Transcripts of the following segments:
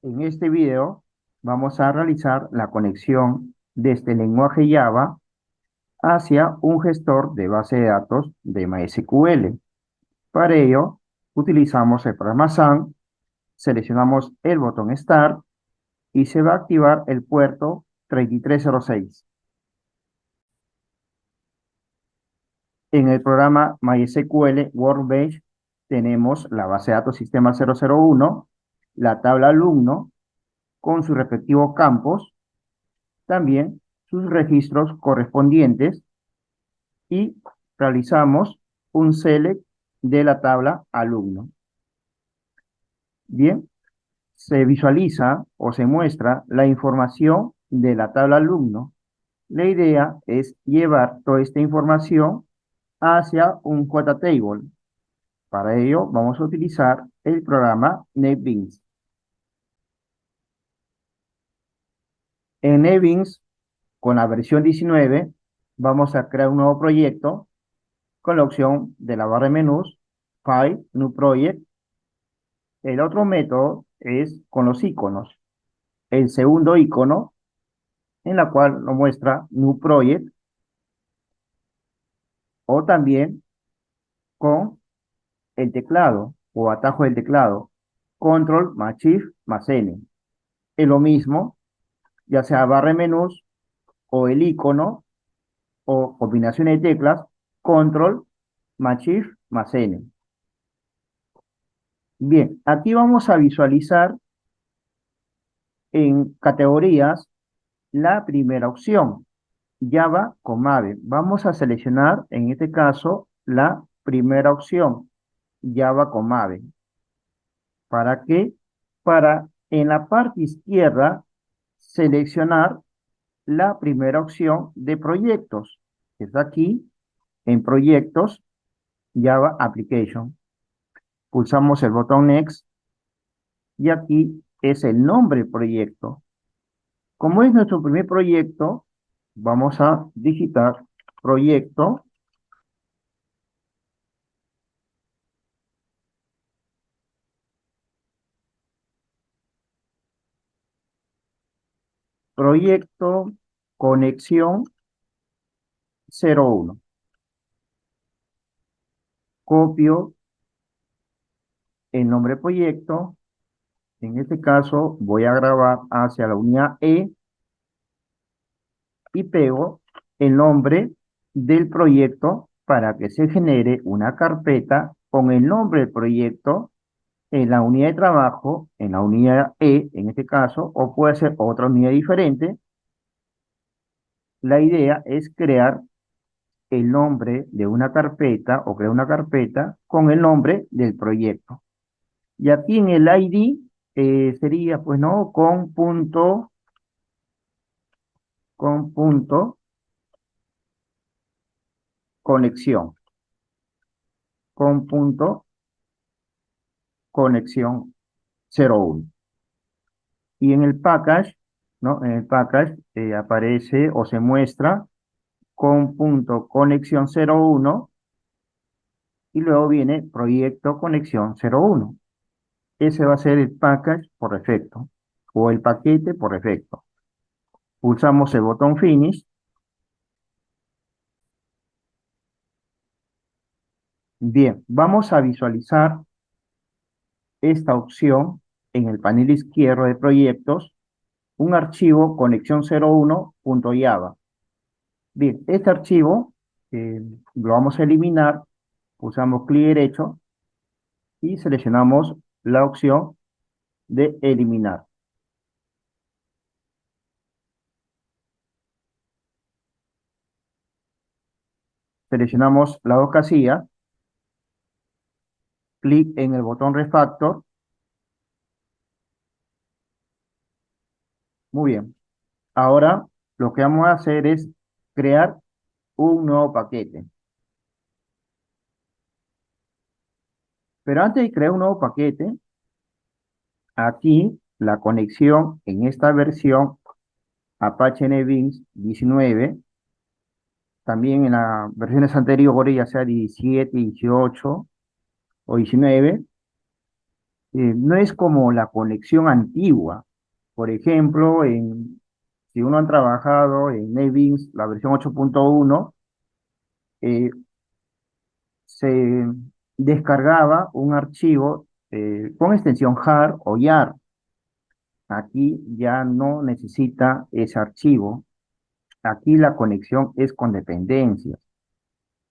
En este video vamos a realizar la conexión desde el lenguaje Java hacia un gestor de base de datos de MySQL. Para ello, utilizamos el programa SAN, seleccionamos el botón Start y se va a activar el puerto 3306. En el programa MySQL Workbench tenemos la base de datos sistema 001, la tabla alumno con sus respectivos campos, también sus registros correspondientes y realizamos un select de la tabla alumno. Bien, se visualiza o se muestra la información de la tabla alumno. La idea es llevar toda esta información hacia un JTable. Para ello vamos a utilizar el programa NetBeans. En NetBeans, con la versión 19, vamos a crear un nuevo proyecto con la opción de la barra de menús, File, New Project. El otro método es con los iconos. El segundo icono, en la cual nos muestra New Project, o también con el teclado o atajo del teclado, Control más Shift más N. Es lo mismo, ya sea barra de menús o el icono o combinaciones de teclas, Control más Shift más N. Bien, aquí vamos a visualizar en categorías la primera opción, Java con Maven. Vamos a seleccionar en este caso la primera opción, Java con Maven. ¿Para qué? Para en la parte izquierda seleccionar la primera opción de proyectos, que está aquí en proyectos, Java Application. Pulsamos el botón Next y aquí es el nombre del proyecto. Como es nuestro primer proyecto, vamos a digitar proyecto, proyecto conexión 01. Copio el nombre proyecto. En este caso voy a grabar hacia la unidad E y pego el nombre del proyecto para que se genere una carpeta con el nombre del proyecto en la unidad de trabajo, en la unidad E, en este caso, o puede ser otra unidad diferente. La idea es crear el nombre de una carpeta o crear una carpeta con el nombre del proyecto. Y aquí en el ID sería, pues, ¿no? Con punto conexión. Con punto conexión 01. Y en el package, ¿no? En el package aparece o se muestra con punto conexión 01 y luego viene proyecto conexión 01. Ese va a ser el package por defecto o el paquete por defecto. Pulsamos el botón Finish. Bien, vamos a visualizar esta opción en el panel izquierdo de proyectos, un archivo conexión 01.java. Bien, este archivo lo vamos a eliminar, pulsamos clic derecho y seleccionamos la opción de eliminar. Seleccionamos las dos casillas, clic en el botón Refactor. Muy bien. Ahora lo que vamos a hacer es crear un nuevo paquete. Pero antes de crear un nuevo paquete, aquí la conexión en esta versión Apache NetBeans 19, también en las versiones anteriores, ya sea 17, 18 o 19, No es como la conexión antigua. Por ejemplo, si uno ha trabajado en NetBeans, la versión 8.1, eh, se descargaba un archivo con extensión jar o yar. Aquí ya no necesita ese archivo. Aquí la conexión es con dependencias.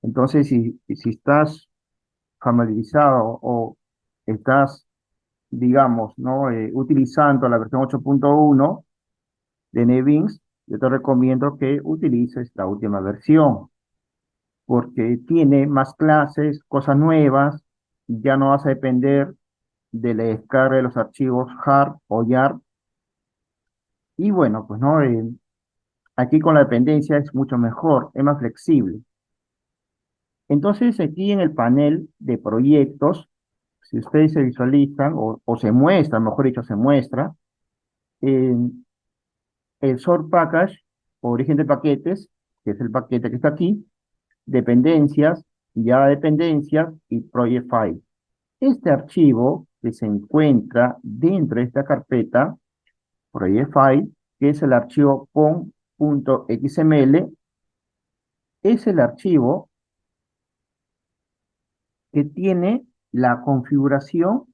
Entonces, si estás familiarizado o estás, digamos, ¿no? Utilizando la versión 8.1 de NetBeans, yo te recomiendo que utilices la última versión, porque tiene más clases, cosas nuevas, ya no vas a depender de la descarga de los archivos jar o yar. Y bueno, pues no, aquí con la dependencia es mucho mejor, es más flexible. Entonces, aquí en el panel de proyectos, si ustedes se visualizan o se muestra, mejor dicho, se muestra, eh, el source package, origen de paquetes, que es el paquete que está aquí, dependencias, ya dependencias y project file. Este archivo que se encuentra dentro de esta carpeta, project file, que es el archivo pom.xml, es el archivo que tiene la configuración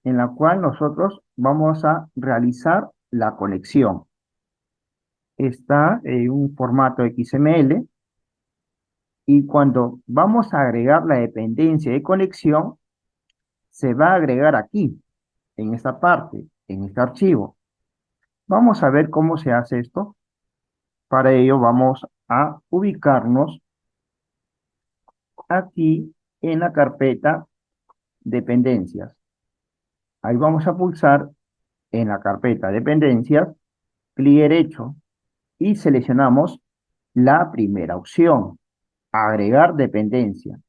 en la cual nosotros vamos a realizar la conexión. Está en un formato XML y cuando vamos a agregar la dependencia de conexión, se va a agregar aquí, en esta parte, en este archivo. Vamos a ver cómo se hace esto. Para ello vamos a ubicarnos aquí en la carpeta dependencias. Ahí vamos a pulsar en la carpeta dependencias, clic derecho y seleccionamos la primera opción, agregar dependencia.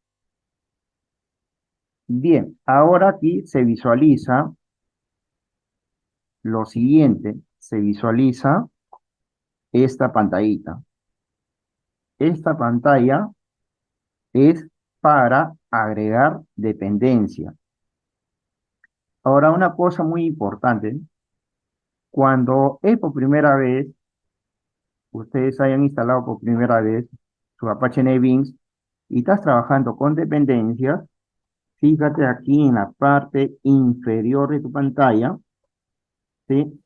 Bien, ahora aquí se visualiza lo siguiente, se visualiza esta pantallita. Esta pantalla es para agregar dependencia. Ahora, una cosa muy importante, cuando es por primera vez, ustedes hayan instalado por primera vez su Apache NetBeans y estás trabajando con dependencias, fíjate aquí en la parte inferior de tu pantalla, ¿sí?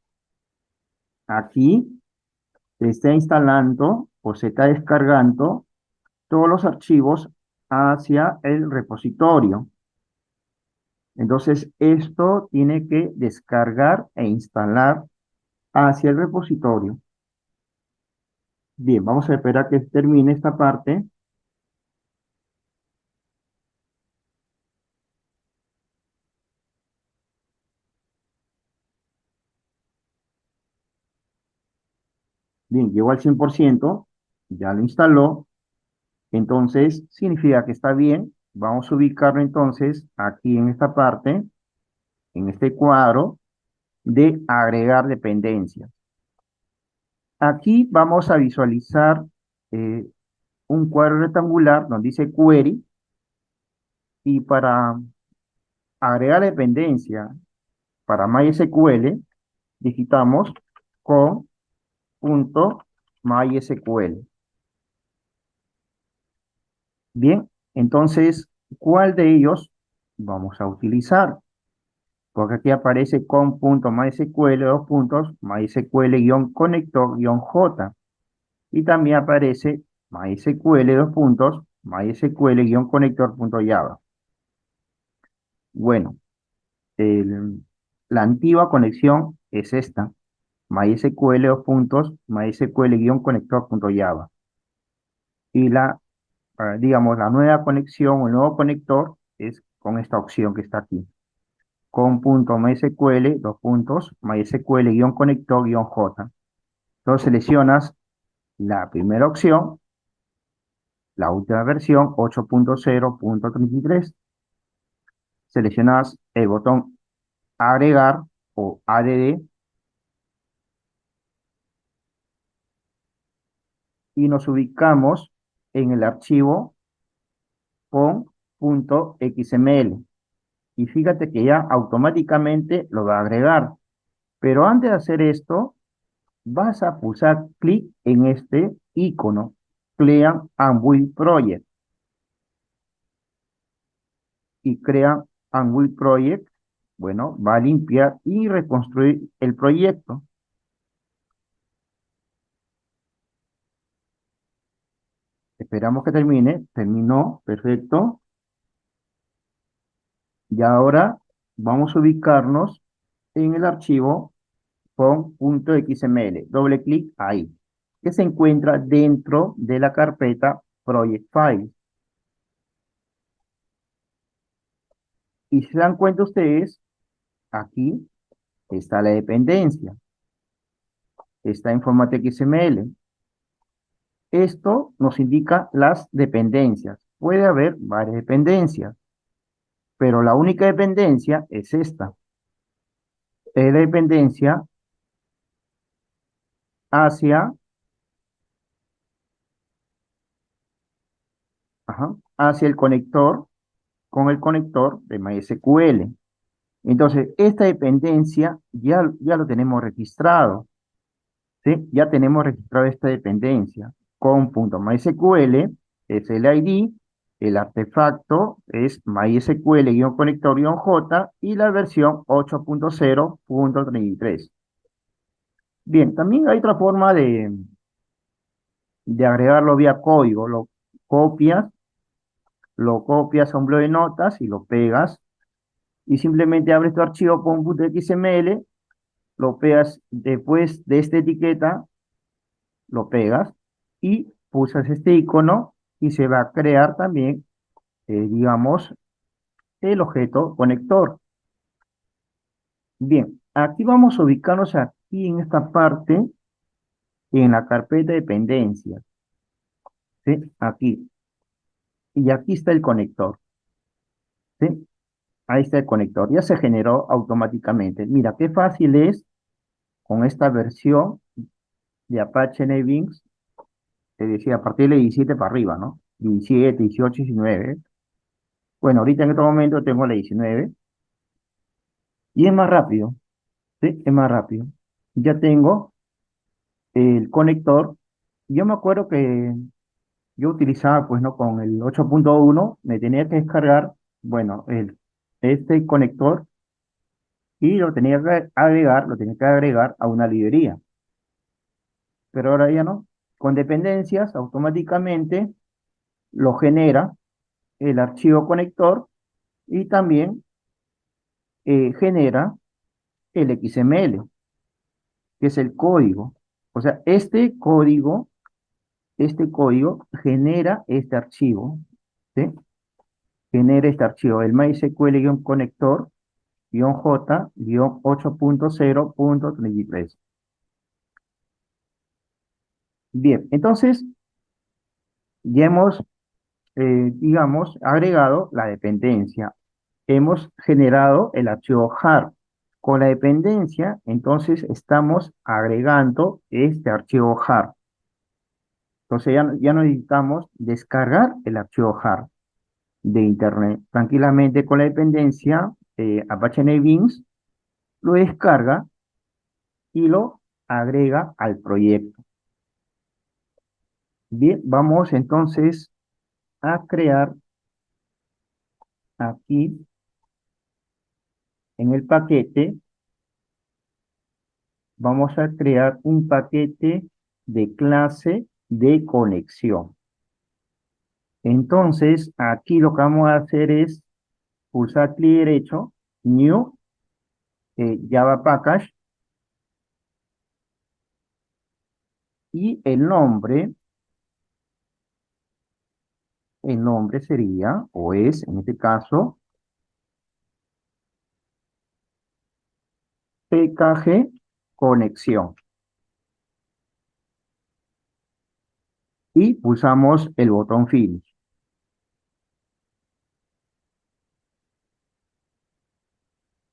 Aquí se está instalando o se está descargando todos los archivos hacia el repositorio. Entonces, esto tiene que descargar e instalar hacia el repositorio. Bien, vamos a esperar que termine esta parte. Bien, llegó al 100%, ya lo instaló. Entonces, significa que está bien. Vamos a ubicarlo entonces aquí en esta parte, en este cuadro de agregar dependencias. Aquí vamos a visualizar eh, un cuadro rectangular donde dice query y para agregar dependencia para MySQL digitamos con punto MySQL. Bien, entonces, ¿cuál de ellos vamos a utilizar? Porque aquí aparece con punto MySQL, dos puntos, MySQL-conector-J. Y también aparece MySQL, dos puntos, MySQL-conector.java. Bueno, la antigua conexión es esta, MySQL, dos puntos, MySQL-conector.java. Y digamos, la nueva conexión o el nuevo conector es con esta opción que está aquí, con punto MySQL, dos puntos, MySQL-conector-J. Entonces seleccionas la primera opción, la última versión 8.0.33. Seleccionas el botón agregar o add y nos ubicamos en el archivo con .xml. Y fíjate que ya automáticamente lo va a agregar. Pero antes de hacer esto, vas a pulsar clic en este icono, Clean and Build Project, y Crea and Build Project, bueno, va a limpiar y reconstruir el proyecto. Esperamos que termine. Terminó, perfecto. Y ahora vamos a ubicarnos en el archivo pom.xml. Doble clic ahí, que se encuentra dentro de la carpeta Project Files. Y si se dan cuenta ustedes, aquí está la dependencia, está en formato XML. Esto nos indica las dependencias. Puede haber varias dependencias, pero la única dependencia es esta. Es la dependencia hacia, hacia el conector, con el conector de MySQL. Entonces, esta dependencia ya lo tenemos registrado, ¿sí? Ya tenemos registrado esta dependencia con .mysql, es el ID, el artefacto es mysql-conector-j y la versión 8.0.33. Bien, también hay otra forma de agregarlo vía código. Copias, lo copias a un bloc de notas y lo pegas y simplemente abres tu archivo con .xml, lo pegas después de esta etiqueta, lo pegas y pulsas este icono y se va a crear también, digamos, el objeto conector. Bien, aquí vamos a ubicarnos aquí en esta parte, en la carpeta de dependencias, ¿sí? Aquí. Y aquí está el conector, ¿sí? Ahí está el conector. Ya se generó automáticamente. Mira, qué fácil es con esta versión de Apache NetBeans, te decía, a partir de 17 para arriba, ¿no? 17, 18, 19. Bueno, ahorita en este momento tengo la 19 y es más rápido, ¿sí? Es más rápido. Ya tengo el conector. Yo me acuerdo que yo utilizaba, pues, ¿no? Con el 8.1 me tenía que descargar, bueno, este conector y lo tenía que agregar a una librería. Pero ahora ya no. Con dependencias, automáticamente lo genera el archivo conector y también genera el XML, que es el código. O sea, este código genera este archivo, ¿sí? Genera este archivo, el MySQL-conector-J-8.0.33. Bien, entonces ya hemos, digamos, agregado la dependencia. Hemos generado el archivo jar. Con la dependencia, entonces estamos agregando este archivo jar. Entonces ya no necesitamos descargar el archivo jar de internet. Tranquilamente con la dependencia Apache NetBeans lo descarga y lo agrega al proyecto. Bien, vamos entonces a crear aquí en el paquete, vamos a crear un paquete de clase de conexión. Entonces, aquí lo que vamos a hacer es pulsar clic derecho, New, Java Package, y el nombre sería, o es, en este caso, PKG Conexión. Y pulsamos el botón Finish.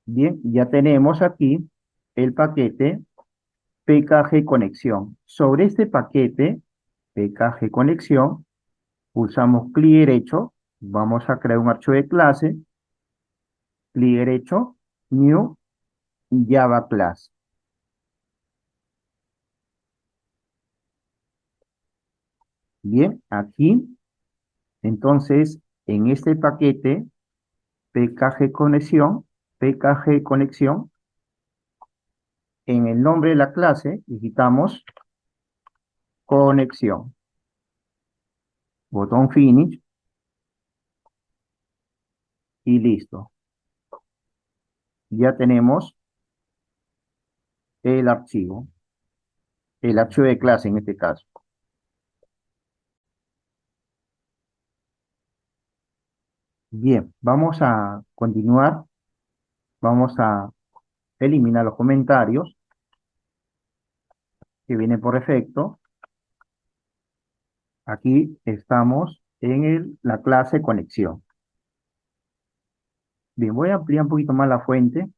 Bien, ya tenemos aquí el paquete PKG Conexión. Sobre este paquete PKG Conexión, pulsamos clic derecho, vamos a crear un archivo de clase clic derecho, New, Java Class. Bien, aquí, entonces, en este paquete, PKG conexión, PKG conexión, en el nombre de la clase, digitamos conexión. Botón Finish y listo. Ya tenemos el archivo de clase en este caso. Bien, vamos a continuar. Vamos a eliminar los comentarios que vienen por defecto. Aquí estamos en la clase conexión. Bien, voy a ampliar un poquito más la fuente.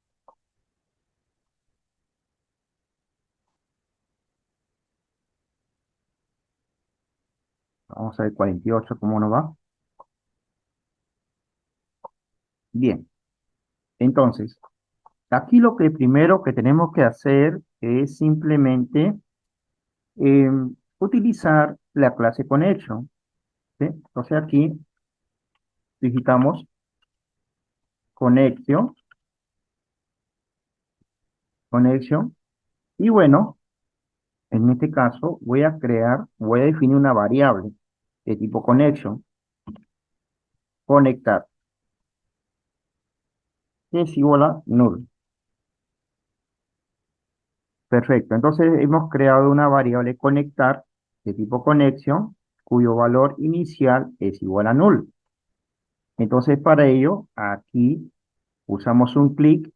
Vamos a ver 48, cómo nos va. Bien, entonces, aquí lo que primero que tenemos que hacer es simplemente utilizar la clase connection. ¿Sí? Entonces aquí digitamos connection, connection, y bueno, en este caso voy a definir una variable de tipo connection, conectar, que es igual a null. Perfecto, entonces hemos creado una variable conectar de tipo connection, cuyo valor inicial es igual a null. Entonces para ello, aquí usamos un clic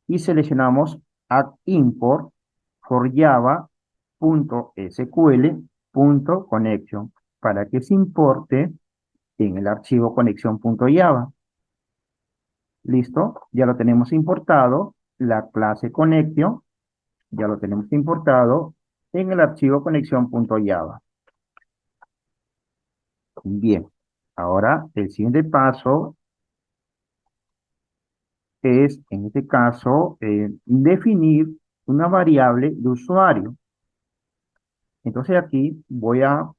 y seleccionamos add import for java.sql.connection para que se importe en el archivo conexión.java. ¿Listo? Ya lo tenemos importado. La clase connection ya lo tenemos importado en el archivo conexión.java. Bien. Ahora el siguiente paso es, en este caso, definir una variable de usuario. Entonces aquí voy a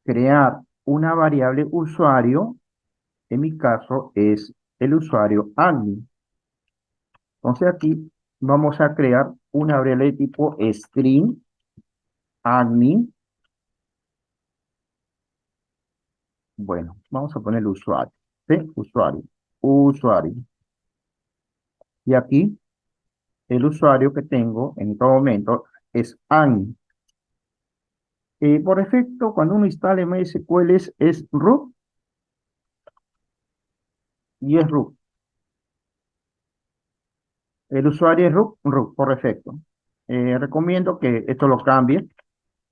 crear una variable usuario. En mi caso es el usuario admin. Entonces aquí vamos a crear una variable de tipo string admin. Bueno, vamos a poner el usuario. ¿Sí? Usuario. Usuario. Y aquí el usuario que tengo en este momento es admin. Por defecto, cuando uno instala MySQL es root y es root. El usuario es root por defecto. Recomiendo que esto lo cambie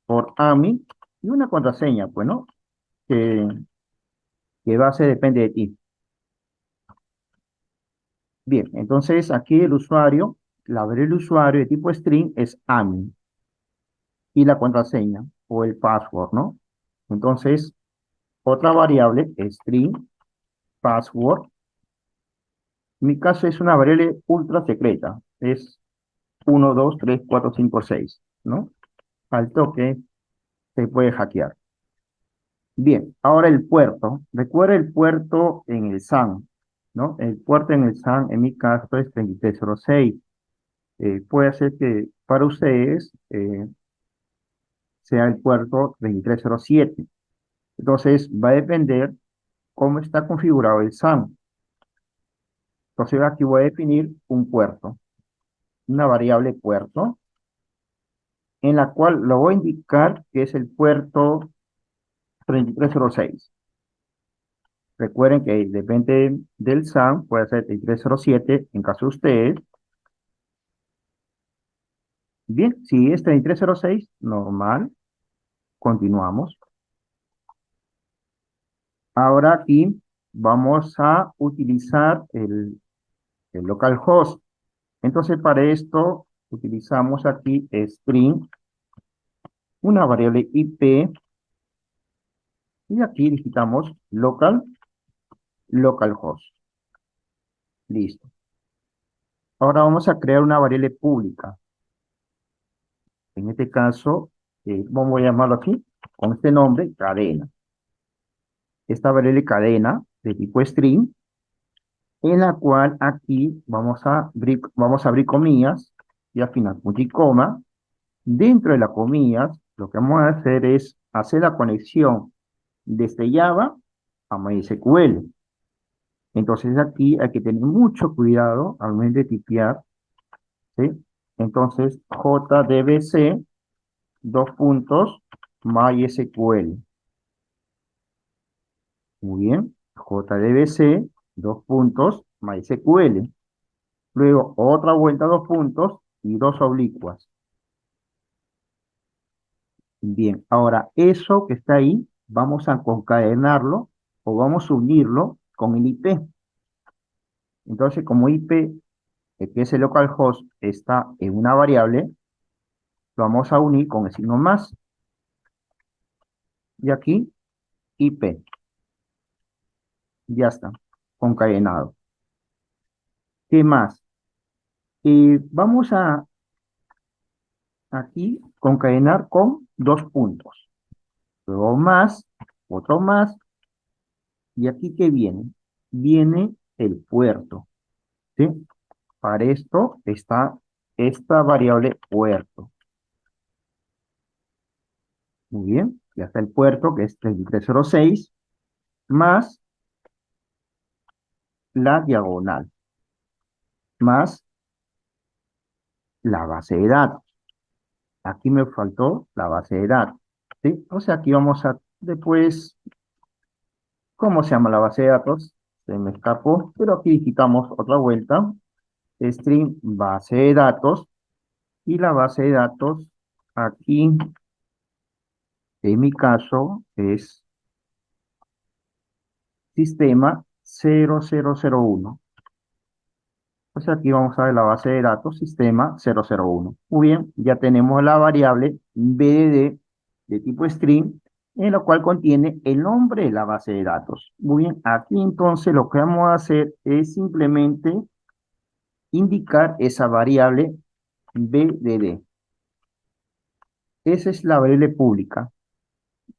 por AMI y una contraseña, pues, ¿no? Que, que base depende de ti. Bien, entonces aquí el usuario, la variable del usuario de tipo string es AMI y la contraseña o el password, ¿no? Entonces, otra variable, string password. En mi caso es una variable ultra secreta. Es 1, 2, 3, 4, 5, 6, ¿no? Al toque se puede hackear. Bien, ahora el puerto. Recuerda el puerto en el SAN, ¿no? El puerto en el SAN, en mi caso, es 3306. Puede ser que para ustedes sea el puerto 2307. Entonces, va a depender cómo está configurado el SAN. Entonces, aquí voy a definir un puerto, una variable puerto, en la cual lo voy a indicar que es el puerto 3306. Recuerden que depende del SAM, puede ser 3307 en caso de ustedes. Bien, si es 3306 normal, continuamos. Ahora aquí vamos a utilizar el localhost. Entonces, para esto utilizamos aquí string, una variable IP, y aquí digitamos localhost. Listo. Ahora vamos a crear una variable pública. En este caso, vamos a llamarlo aquí, con este nombre, cadena. Esta variable cadena de tipo string, en la cual aquí vamos a abrir comillas y al final punto y coma. Dentro de las comillas, lo que vamos a hacer es hacer la conexión desde Java a MySQL. Entonces aquí hay que tener mucho cuidado al momento de tipear, ¿sí? Entonces, JDBC, dos puntos, MySQL. Muy bien, JDBC, dos puntos, MySQL. Luego otra vuelta, dos puntos y dos oblicuas. Bien, ahora eso que está ahí, vamos a concadenarlo o vamos a unirlo con el IP. Entonces, como IP, que es el localhost, está en una variable, lo vamos a unir con el signo más. Y aquí, IP. Ya está, concadenado. ¿Qué más? Vamos a aquí concadenar con dos puntos. Luego más, otro más. ¿Y aquí qué viene? Viene el puerto, ¿sí? Para esto está esta variable puerto. Muy bien, ya está el puerto que es 3306 más la diagonal, más la base de datos. Aquí me faltó la base de datos, ¿sí? O sea, aquí vamos a, después, ¿cómo se llama la base de datos? Se me escapó, pero aquí digitamos otra vuelta, string base de datos, y la base de datos aquí, en mi caso, es sistema 0001. Pues aquí vamos a ver la base de datos sistema 001. Muy bien, ya tenemos la variable BDD de tipo string, en la cual contiene el nombre de la base de datos. Muy bien, aquí entonces lo que vamos a hacer es simplemente indicar esa variable BDD. Esa es la variable pública,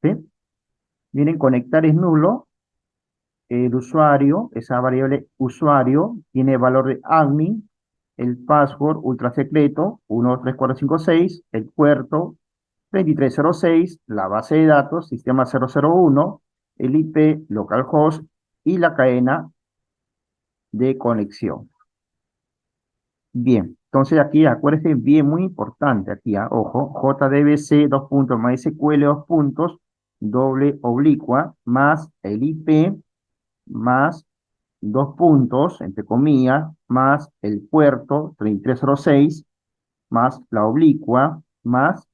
¿sí? Miren, conectar es nulo. El usuario, esa variable usuario, tiene valor de admin, el password ultra secreto, 123456, el puerto 2306, la base de datos, sistema 001, el IP localhost y la cadena de conexión. Bien, entonces aquí acuérdense bien, muy importante aquí, ojo, JDBC, dos puntos, MySQL, dos puntos, doble oblicua, más el IP, más dos puntos, entre comillas, más el puerto 3306, más la oblicua, más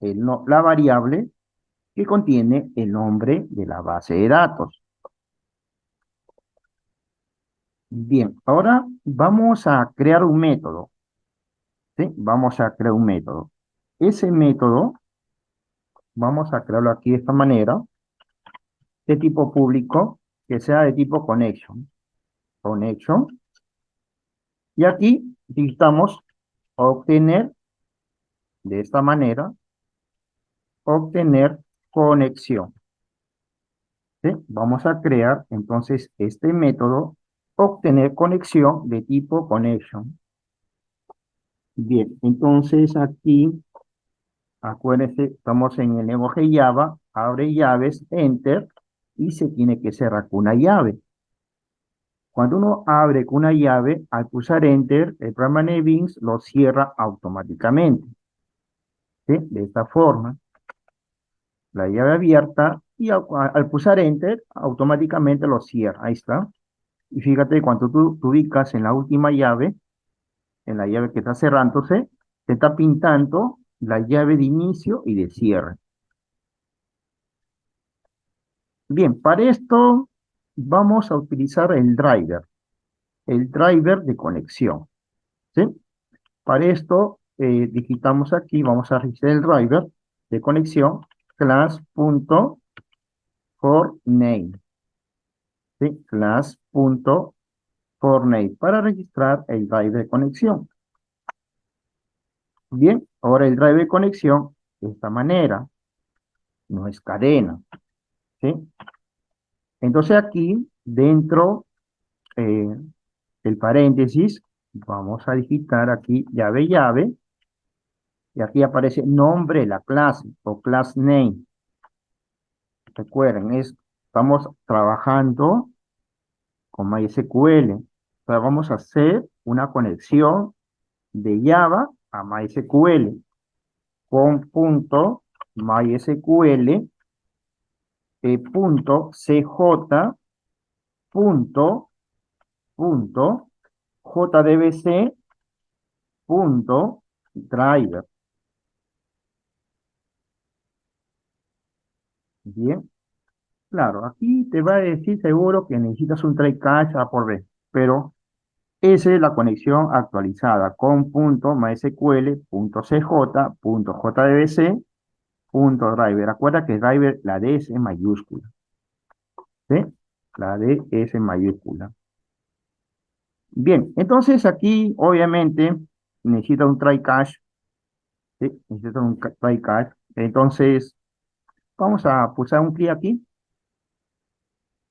la variable que contiene el nombre de la base de datos. Bien, ahora vamos a crear un método, ¿sí? Vamos a crear un método. Ese método, vamos a crearlo aquí de esta manera, de tipo público, que sea de tipo connection. Connection. Y aquí digitamos obtener, de esta manera, obtener conexión. ¿Sí? Vamos a crear entonces este método, obtener conexión de tipo connection. Bien, entonces aquí, acuérdense, estamos en el lenguaje Java, abre llaves, enter, y se tiene que cerrar con una llave. Cuando uno abre con una llave, al pulsar enter, el programa NetBeans lo cierra automáticamente. ¿Sí? De esta forma, la llave abierta, y al pulsar enter, automáticamente lo cierra. Ahí está. Y fíjate, cuando tú ubicas en la última llave, en la llave que está cerrándose, te está pintando la llave de inicio y de cierre. Bien, para esto vamos a utilizar el driver de conexión, ¿sí? Para esto digitamos aquí, vamos a registrar el driver de conexión, class.forName, ¿sí? Class.forName. for name para registrar el driver de conexión. Bien, ahora el driver de conexión de esta manera, no es cadena, ¿sí? Entonces aquí, dentro del paréntesis, vamos a digitar aquí llave llave, y aquí aparece nombre de la clase o class name. Recuerden, estamos trabajando con MySQL. O sea, vamos a hacer una conexión de Java a MySQL con punto MySQL punto CJ punto punto JDBC punto driver. Bien, claro, aquí te va a decir seguro que necesitas un try catch A por B, pero esa es la conexión actualizada con punto MySQL punto CJ punto JDBC punto driver. Acuerda que driver, la D es en mayúscula, ¿sí? La D es en mayúscula. Bien, entonces aquí obviamente necesita un try catch, ¿sí? Necesita un try catch. Entonces vamos a pulsar un clic aquí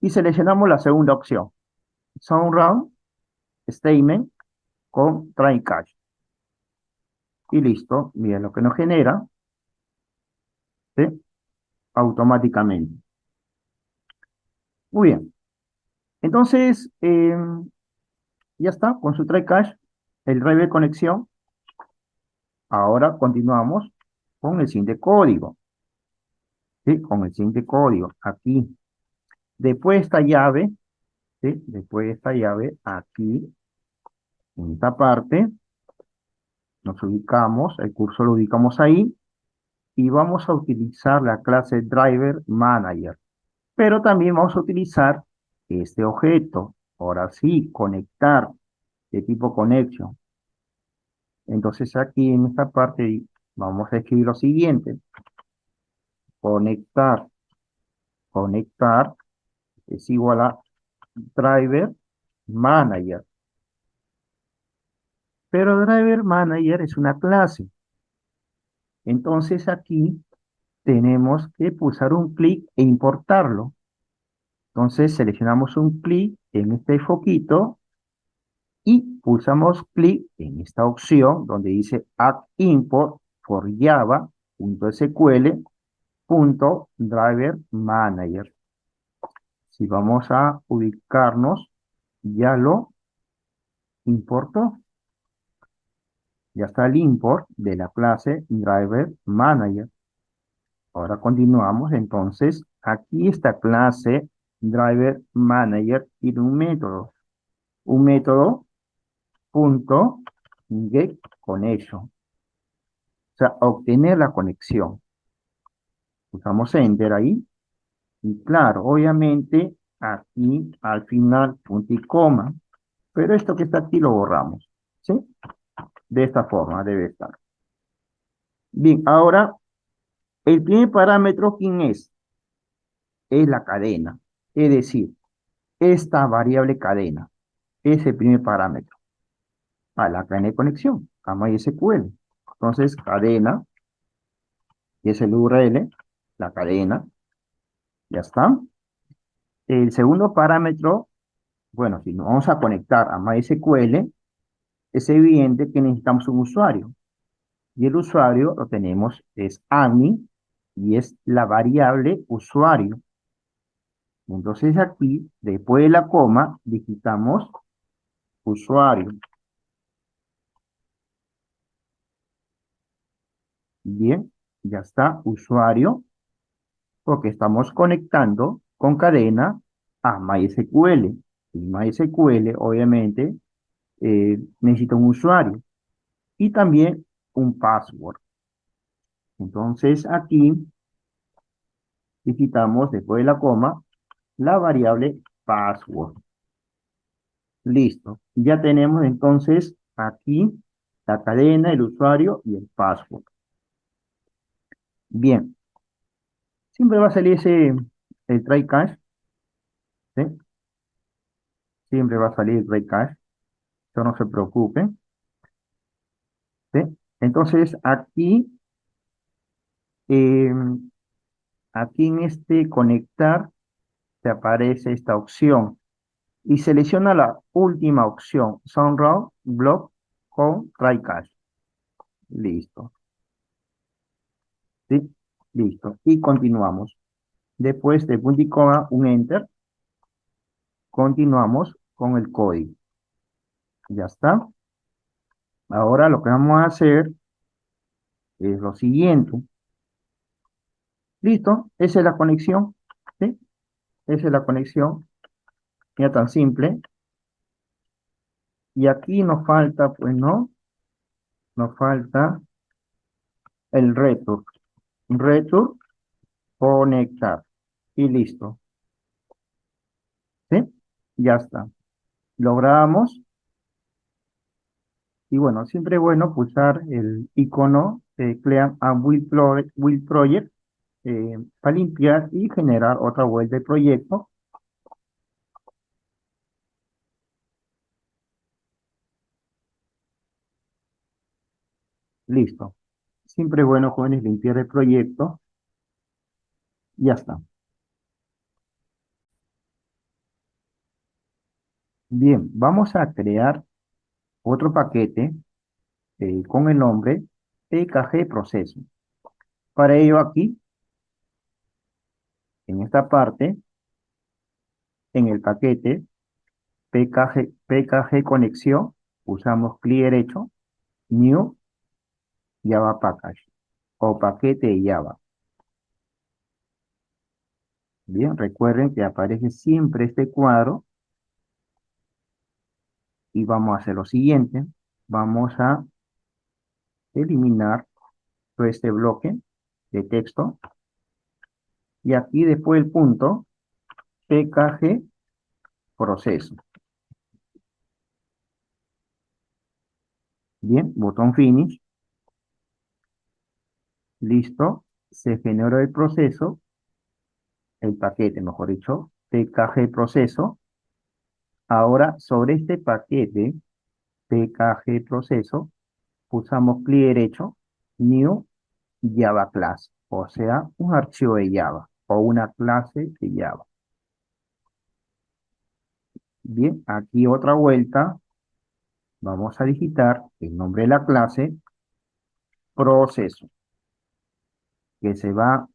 y seleccionamos la segunda opción. Round statement con try catch. Y listo, miren lo que nos genera, ¿sí? Automáticamente. Muy bien. Entonces, ya está, con su try catch, el driver de conexión. Ahora continuamos con el siguiente código, ¿sí? Con el siguiente código, aquí. Después de esta llave, ¿sí? Después de esta llave, aquí, en esta parte, nos ubicamos, el cursor lo ubicamos ahí, y vamos a utilizar la clase Driver Manager. Pero también vamos a utilizar este objeto. Ahora sí, conectar, de tipo connection. Entonces aquí en esta parte vamos a escribir lo siguiente. Conectar, conectar es igual a Driver Manager. Pero Driver Manager es una clase. Entonces aquí tenemos que pulsar un clic e importarlo. Entonces seleccionamos un clic en este foquito y pulsamos clic en esta opción donde dice Add Import for Java.sql.driver manager. Si vamos a ubicarnos, ya lo importó. Ya está el import de la clase driver manager. Ahora continuamos. Entonces, aquí esta clase driver manager tiene un método. Un método punto get connection. O sea, obtener la conexión. Usamos enter ahí. Y claro, obviamente aquí al final punto y coma. Pero esto que está aquí lo borramos. ¿Sí? De esta forma debe estar. Bien, ahora el primer parámetro, ¿quién es? Es la cadena. Es decir, esta variable cadena es el primer parámetro. A la cadena de conexión, a MySQL. Entonces, cadena, y es el URL, la cadena, ya está. El segundo parámetro, bueno, si nos vamos a conectar a MySQL, es evidente que necesitamos un usuario. Y el usuario lo tenemos, es admin, y es la variable usuario. Entonces aquí, después de la coma, digitamos usuario. Bien, ya está, usuario, porque estamos conectando con cadena a MySQL. Y MySQL, obviamente, necesita un usuario y también un password. Entonces aquí digitamos después de la coma la variable password. Listo. Ya tenemos entonces aquí la cadena, el usuario y el password. Bien. Siempre va a salir ese el try catch, ¿sí? Siempre va a salir recache, eso no se preocupe, ¿sí? Entonces, em, aquí en este conectar, te aparece esta opción y selecciona la última opción, Sunround Block con Try Cache. Listo, ¿sí? Listo. Y continuamos. Después de punto y coma, un Enter, continuamos con el código. Ya está. Ahora lo que vamos a hacer es lo siguiente. Listo, esa es la conexión, ¿sí? Esa es la conexión, ya tan simple. Y aquí nos falta, pues no, nos falta el return. Return, conectar. Y listo, ¿sí? Ya está. Logramos. Y bueno, siempre es bueno pulsar el icono de Clean and Build Project para limpiar y generar otra vuelta de proyecto. Listo. Siempre es bueno, jóvenes, limpiar el proyecto. Ya está. Bien, vamos a crear otro paquete con el nombre PKG Proceso. Para ello aquí, en esta parte, en el paquete PKG Conexión, usamos clic derecho, New Java Package o paquete de Java. Bien, recuerden que aparece siempre este cuadro y vamos a hacer lo siguiente. Vamos a eliminar todo este bloque de texto y aquí después el punto PKG Proceso. Bien, botón Finish. Listo. Se generó el proceso, el paquete, mejor dicho, PKG Proceso. Ahora, sobre este paquete PKG Proceso, pulsamos clic derecho, New Java Class, o sea, un archivo de Java o una clase de Java. Bien, aquí otra vuelta, vamos a digitar el nombre de la clase, proceso, que se va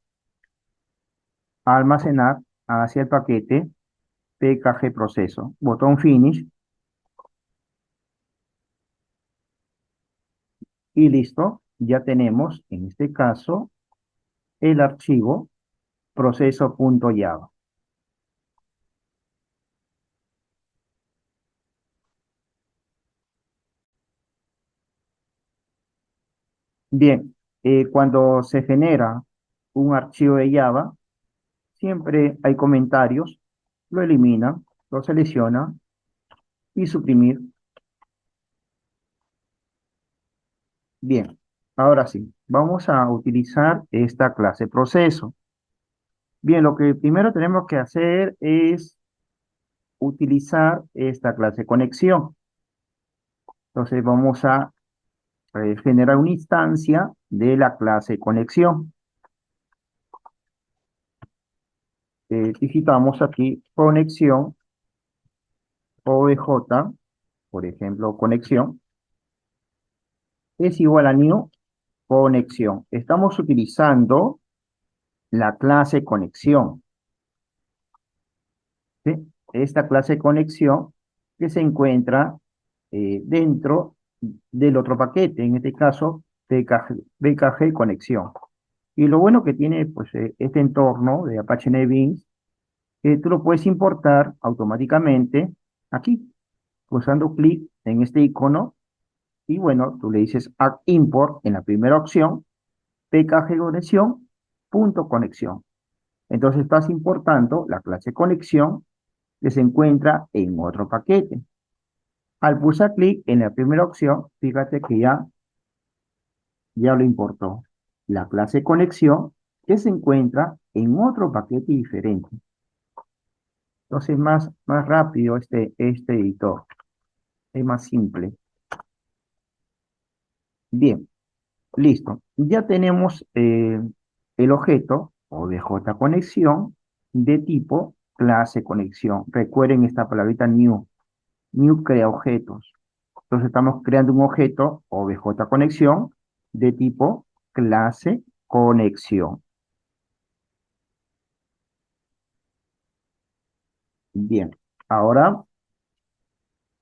a almacenar hacia el paquete PKG Proceso. Botón Finish y listo. Ya tenemos, en este caso, el archivo proceso.java. Bien, cuando se genera un archivo de Java, siempre hay comentarios, lo elimina, lo selecciona y suprimir. Bien, ahora sí, vamos a utilizar esta clase proceso. Bien, lo que primero tenemos que hacer es utilizar esta clase conexión. Entonces vamos a generar una instancia de la clase conexión. Digitamos aquí conexión OBJ, por ejemplo, conexión, es igual a new conexión. Estamos utilizando la clase conexión, ¿sí? Esta clase conexión que se encuentra dentro del otro paquete, en este caso BKG conexión. Y lo bueno que tiene pues, este entorno de Apache NetBeans, tú lo puedes importar automáticamente aquí, pulsando clic en este icono. Y bueno, tú le dices Add Import en la primera opción, PKG conexión, punto conexión. Entonces estás importando la clase conexión que se encuentra en otro paquete. Al pulsar clic en la primera opción, fíjate que ya lo importó. La clase conexión que se encuentra en otro paquete diferente. Entonces más rápido este editor. Es más simple. Bien, listo. Ya tenemos el objeto OBJ conexión de tipo clase conexión. Recuerden esta palabrita new. New crea objetos. Entonces estamos creando un objeto OBJ conexión de tipo clase conexión. Bien, ahora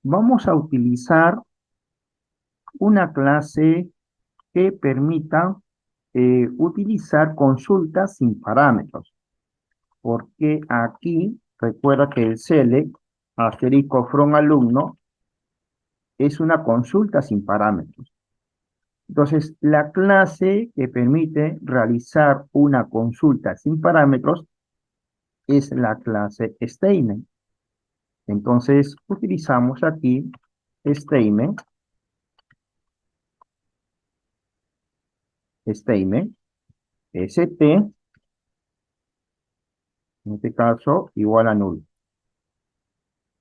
vamos a utilizar una clase que permita utilizar consultas sin parámetros, porque aquí recuerda que el select asterisco from alumno es una consulta sin parámetros. Entonces, la clase que permite realizar una consulta sin parámetros es la clase statement. Entonces, utilizamos aquí statement, st, en este caso, igual a null.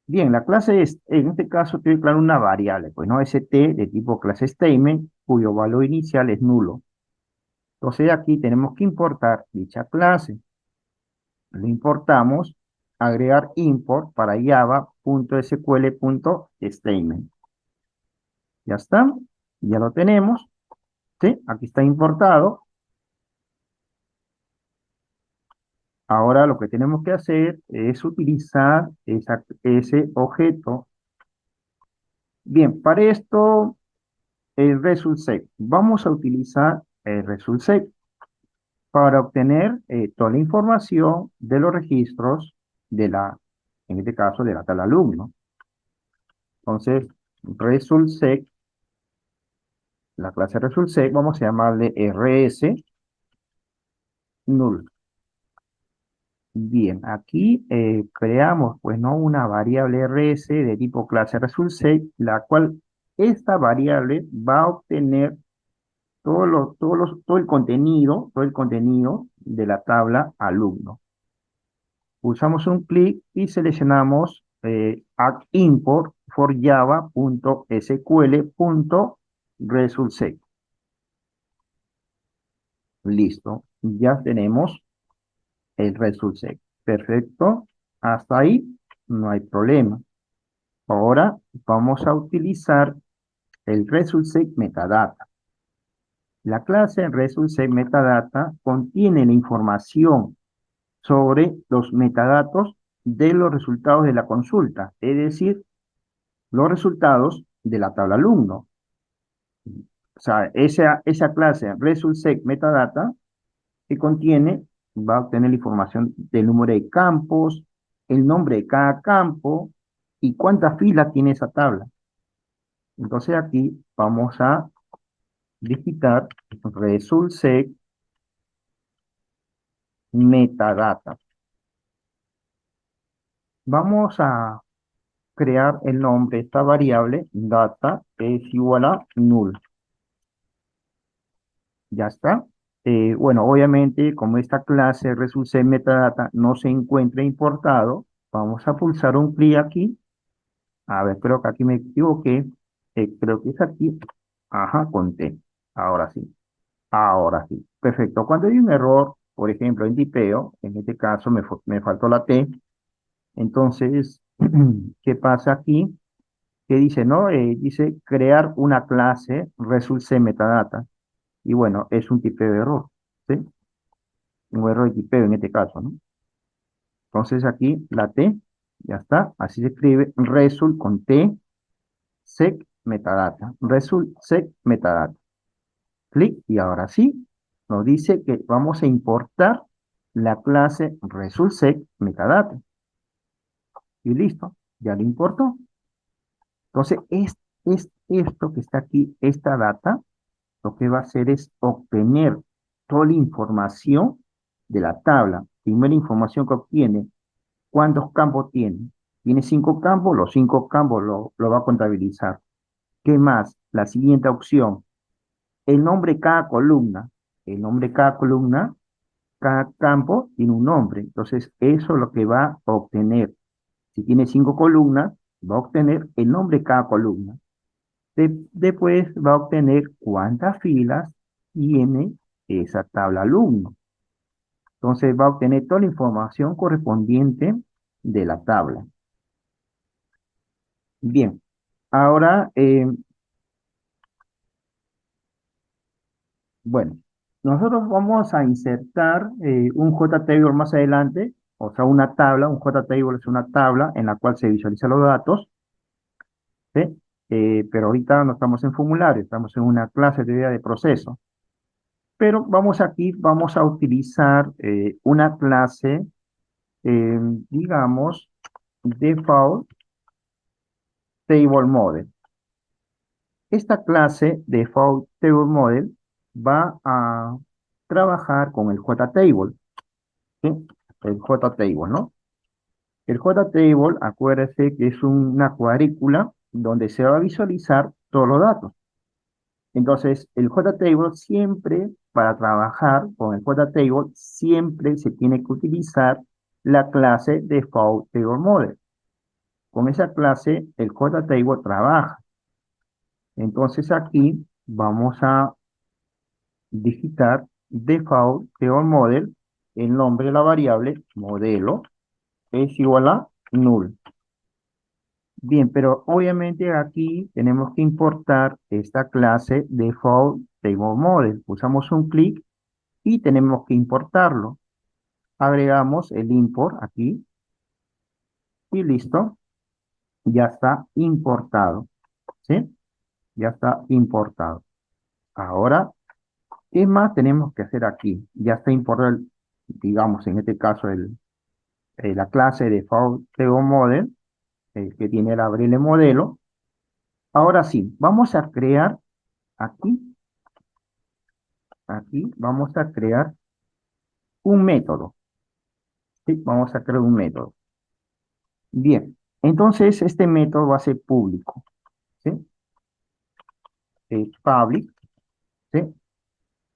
Bien, la clase es, en este caso, estoy declarando una variable, pues no st de tipo clase statement, cuyo valor inicial es nulo. Entonces aquí tenemos que importar dicha clase. Lo importamos, agregar import para java.sql.statement. Ya está, ya lo tenemos, ¿sí? Aquí está importado. Ahora lo que tenemos que hacer es utilizar ese objeto. Bien, para esto, el result.set. Vamos a utilizar el result.set para obtener toda la información de los registros en este caso, de la tal alumno. Entonces, result.set, la clase result.set, vamos a llamarle rs null. Bien, aquí creamos, pues, ¿no? Una variable rs de tipo clase result.set, la cual esta variable va a obtener todo el contenido de la tabla alumno. Pulsamos un clic y seleccionamos add import for java.sql.resultSet. Listo, ya tenemos el resultSet. Perfecto, hasta ahí no hay problema. Ahora vamos a utilizar el resultSet metadata. La clase resultSet metadata contiene la información sobre los metadatos de los resultados de la consulta, es decir, los resultados de la tabla alumno. O sea, esa clase result.set metadata que contiene, va a obtener la información del número de campos, el nombre de cada campo y cuántas filas tiene esa tabla. Entonces aquí vamos a digitar result.set metadata. Vamos a crear el nombre de esta variable, data es igual a null. Ya está. Bueno, obviamente, como esta clase resulta metadata no se encuentra importado, vamos a pulsar un clic aquí. A ver, creo que aquí me equivoqué. Creo que es aquí. Ajá, conté. Ahora sí. Ahora sí. Perfecto. Cuando hay un error, por ejemplo, en tipeo, en este caso me faltó la T. Entonces, ¿qué pasa aquí? Que dice, ¿no? Dice crear una clase resulta metadata. Y bueno, es un tipeo de error, ¿sí? Un error de tipeo en este caso, ¿no? Entonces aquí la T, ya está, así se escribe result con T, sec metadata, result sec metadata. Clic y ahora sí, nos dice que vamos a importar la clase result sec metadata. Y listo, ya lo importó. Entonces, es esto que está aquí, esta data, lo que va a hacer es obtener toda la información de la tabla. Primera información que obtiene, ¿cuántos campos tiene? Tiene 5 campos, los 5 campos lo va a contabilizar. ¿Qué más? La siguiente opción, el nombre de cada columna. El nombre de cada columna, cada campo tiene un nombre. Entonces, eso es lo que va a obtener. Si tiene 5 columnas, va a obtener el nombre de cada columna. Después va a obtener cuántas filas tiene esa tabla alumno. Entonces va a obtener toda la información correspondiente de la tabla. Bien, ahora, bueno, nosotros vamos a insertar un JTable más adelante, o sea, una tabla. Un JTable es una tabla en la cual se visualizan los datos, ¿sí? Pero ahorita no estamos en formulario, estamos en una clase de teoría de proceso. Pero vamos a utilizar una clase, eh, digamos, default table model. Esta clase default table model va a trabajar con el JTable, ¿sí? El JTable, ¿no? El JTable, acuérdese que es una cuadrícula donde se va a visualizar todos los datos. Entonces, el JTable siempre, para trabajar con el JTable, siempre se tiene que utilizar la clase default table model. Con esa clase, el JTable trabaja. Entonces, aquí vamos a digitar default table model, el nombre de la variable modelo es igual a null. Bien, pero obviamente aquí tenemos que importar esta clase default table model. Usamos un clic y tenemos que importarlo. Agregamos el import aquí y listo, ya está importado, ¿sí? Ya está importado. Ahora, ¿qué más tenemos que hacer aquí? Ya está importado, digamos, en este caso, la clase default table model, que tiene el abrirle modelo. Ahora sí, vamos a crear aquí, vamos a crear un método, ¿sí? Vamos a crear un método. Bien, entonces este método va a ser público, ¿sí? Public, ¿sí?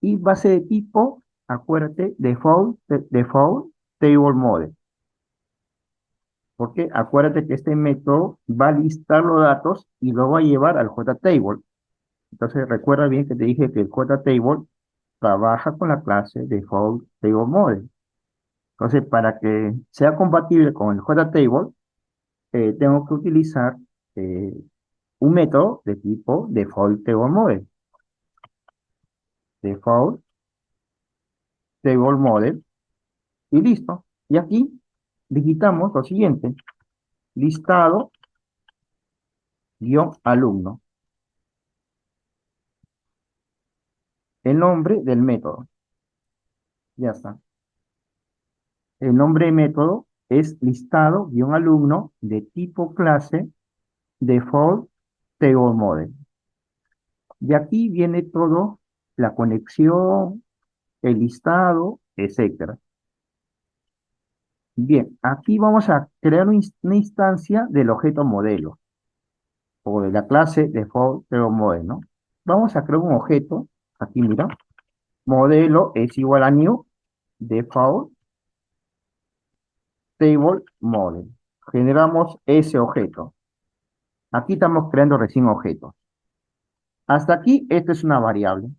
Y va a ser de tipo, acuérdate, default table model. Porque acuérdate que este método va a listar los datos y lo va a llevar al JTable. Entonces recuerda bien que te dije que el JTable trabaja con la clase default table model. Entonces, para que sea compatible con el JTable, tengo que utilizar eh, un método de tipo default table model. Default table model y listo. Y aquí digitamos lo siguiente: listado guión alumno, el nombre del método. Ya está. El nombre de método es listado guión alumno de tipo clase default table model. Y aquí viene todo, la conexión, el listado, etcétera. Bien, aquí vamos a crear una instancia del objeto modelo o de la clase default table model, ¿no? Vamos a crear un objeto, aquí mira, modelo es igual a new default table model. Generamos ese objeto. Aquí estamos creando recién objetos. Hasta aquí, esto es una variable,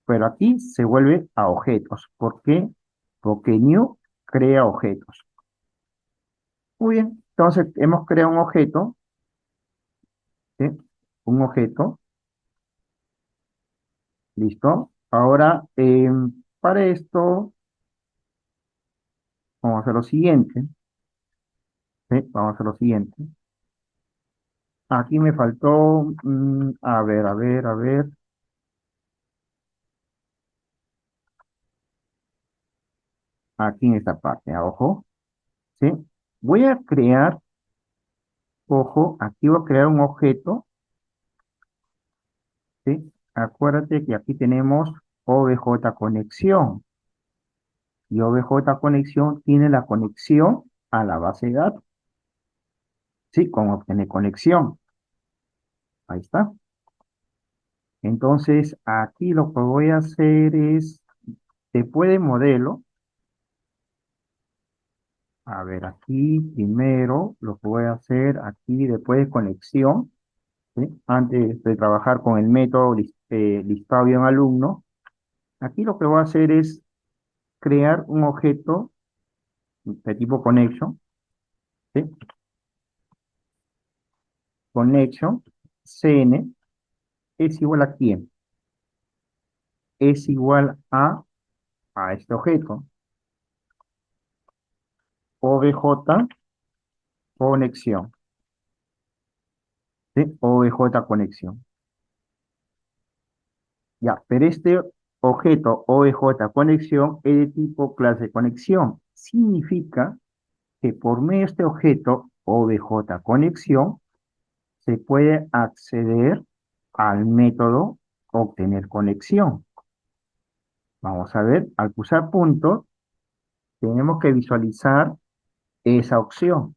pero aquí se vuelve a objetos. ¿Por qué? Porque new crea objetos. Muy bien, entonces hemos creado un objeto, ¿sí? Un objeto, listo. Ahora, para esto, vamos a hacer lo siguiente, ¿sí? Vamos a hacer lo siguiente. Aquí me faltó, a ver, a ver, a ver, aquí en esta parte, ojo, ¿sí? Voy a crear, ojo, aquí voy a crear un objeto, ¿sí? Acuérdate que aquí tenemos OBJ conexión, y OBJ conexión tiene la conexión a la base de datos, ¿sí? Con obtener conexión. Ahí está. Entonces, aquí lo que voy a hacer es, después de modelo, A ver, aquí primero lo que voy a hacer aquí después de conexión, ¿sí? Antes de trabajar con el método listado bien alumno, aquí lo que voy a hacer es crear un objeto de tipo connection, ¿sí? Connection, CN, es igual a quién, es igual a este objeto, OBJ conexión, ¿sí? OBJ conexión. Ya, pero este objeto OBJ conexión es de tipo clase conexión. Significa que por medio de este objeto OBJ conexión se puede acceder al método obtener conexión. Vamos a ver, al pulsar puntos, tenemos que visualizar esa opción.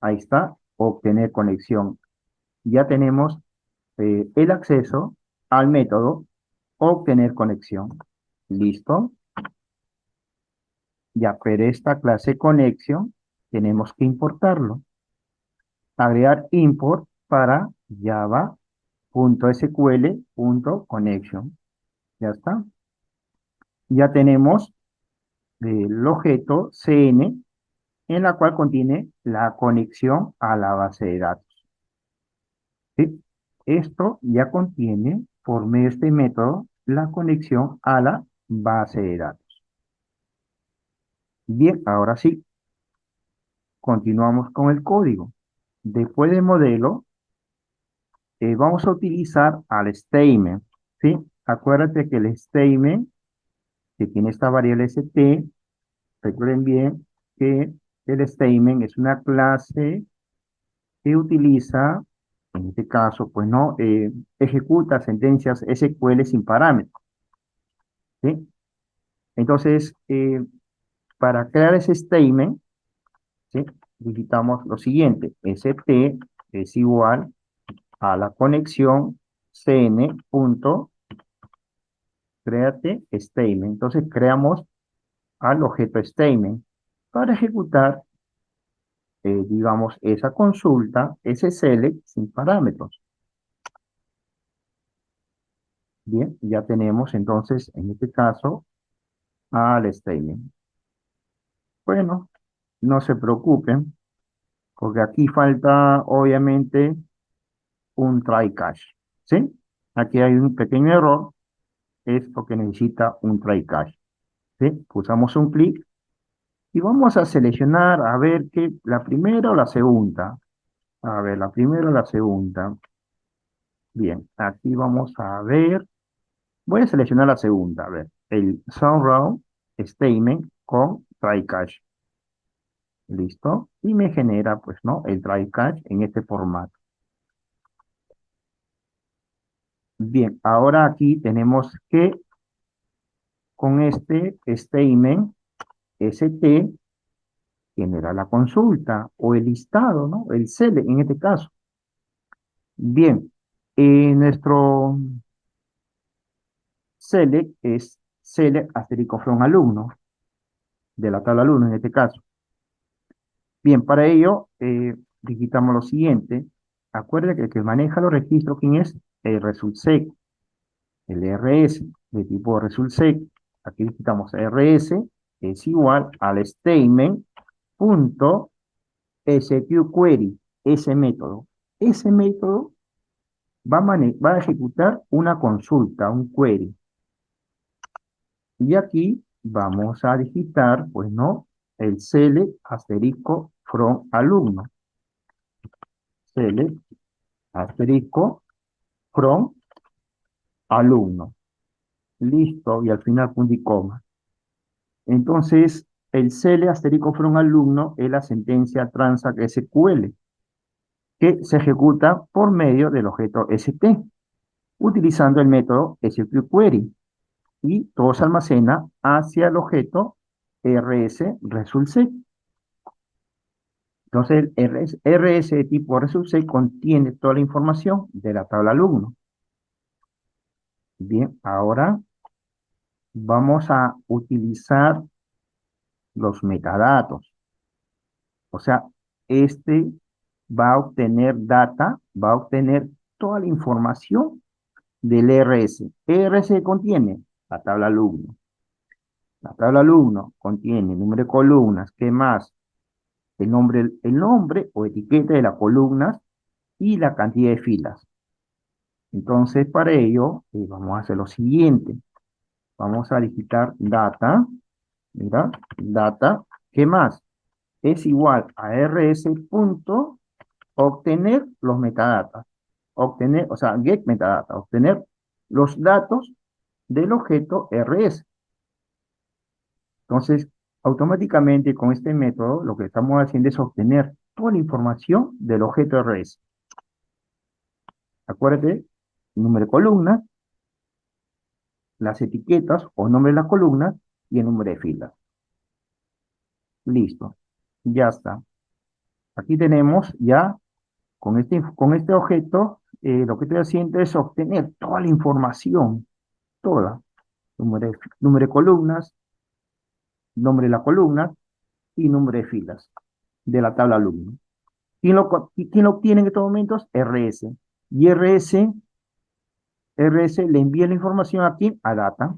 Ahí está, obtener conexión. Ya tenemos el acceso al método obtener conexión. ¿Listo? Ya, pero esta clase connection tenemos que importarlo. Agregar import para java.sql.connection. Ya está. Ya tenemos el objeto CN en la cual contiene la conexión a la base de datos. ¿Sí? Esto ya contiene, por medio de este método, la conexión a la base de datos. Bien, ahora sí, continuamos con el código. Después del modelo, vamos a utilizar al statement, ¿sí? Acuérdate que el statement, que tiene esta variable st, recuerden bien que el statement es una clase que utiliza, en este caso, pues no, ejecuta sentencias SQL sin parámetros, ¿sí? Entonces, para crear ese statement, ¿sí? Digitamos lo siguiente, st es igual a la conexión cn.create statement. Entonces, creamos al objeto statement para ejecutar, digamos, esa consulta, ese select sin parámetros. Bien, ya tenemos entonces, en este caso, al statement. Bueno, no se preocupen, porque aquí falta, obviamente, un try catch, ¿sí? Aquí hay un pequeño error, esto que necesita un try catch, ¿sí? Pulsamos un clic y vamos a seleccionar, a ver, que la primera o la segunda. A ver, la primera o la segunda. Bien, aquí vamos a ver. Voy a seleccionar la segunda. A ver, el surround statement con try catch. ¿Listo? Y me genera, pues, ¿no? El try catch en este formato. Bien, ahora aquí tenemos que con este statement st genera la consulta o el listado, ¿no? El select en este caso. Bien, nuestro select es select asterisco from alumno, de la tabla alumno en este caso. Bien, para ello, digitamos lo siguiente. Acuérdense que el que maneja los registros, ¿quién es? El resultsec, el RS de tipo resultsec. Aquí digitamos RS es igual al statement punto SQQuery, ese método. Ese método va a ejecutar una consulta, un query. Y aquí vamos a digitar, pues no, el select asterisco from alumno. Select asterisco from alumno. Listo, y al final punto y coma. Entonces, el select asterisco from alumno es la sentencia transact SQL que se ejecuta por medio del objeto ST, utilizando el método SQQuery. Y todo se almacena hacia el objeto rs_resultSet. Entonces, el rs de tipo resultSet contiene toda la información de la tabla alumno. Bien, ahora vamos a utilizar los metadatos. O sea, este va a obtener data, va a obtener toda la información del RS. RS que contiene la tabla alumno. La tabla alumno contiene el número de columnas, ¿qué más? El nombre o etiqueta de las columnas y la cantidad de filas. Entonces, para ello, vamos a hacer lo siguiente. Vamos a digitar data, mira, data, ¿qué más? Es igual a rs punto obtener los metadatas. Obtener, o sea, get metadata, obtener los datos del objeto rs. Entonces, automáticamente con este método, lo que estamos haciendo es obtener toda la información del objeto rs. Acuérdate, número de columnas, las etiquetas o nombre de las columnas y el número de filas. Listo. Ya está. Aquí tenemos ya, con este objeto, lo que estoy haciendo es obtener toda la información, toda. Número de columnas, nombre de la columna y número de filas de la tabla alumno. ¿Quién lo obtiene en estos momentos? RS. Y RS le envía la información aquí a Data.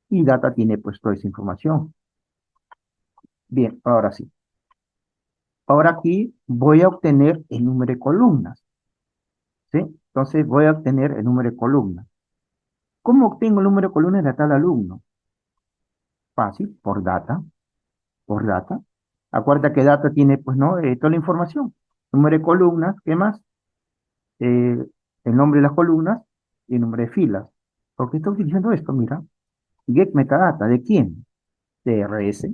Y Data tiene pues toda esa información. Bien, ahora sí. Ahora aquí voy a obtener el número de columnas. ¿Sí? Entonces voy a obtener el número de columnas. ¿Cómo obtengo el número de columnas de la tabla alumno? Fácil, por data. Acuérdate que data tiene, pues, ¿no? Toda la información. Número de columnas, ¿qué más? Eh, el nombre de las columnas y el número de filas. ¿Por qué estoy utilizando esto? Mira, get metadata, ¿de quién? De RS.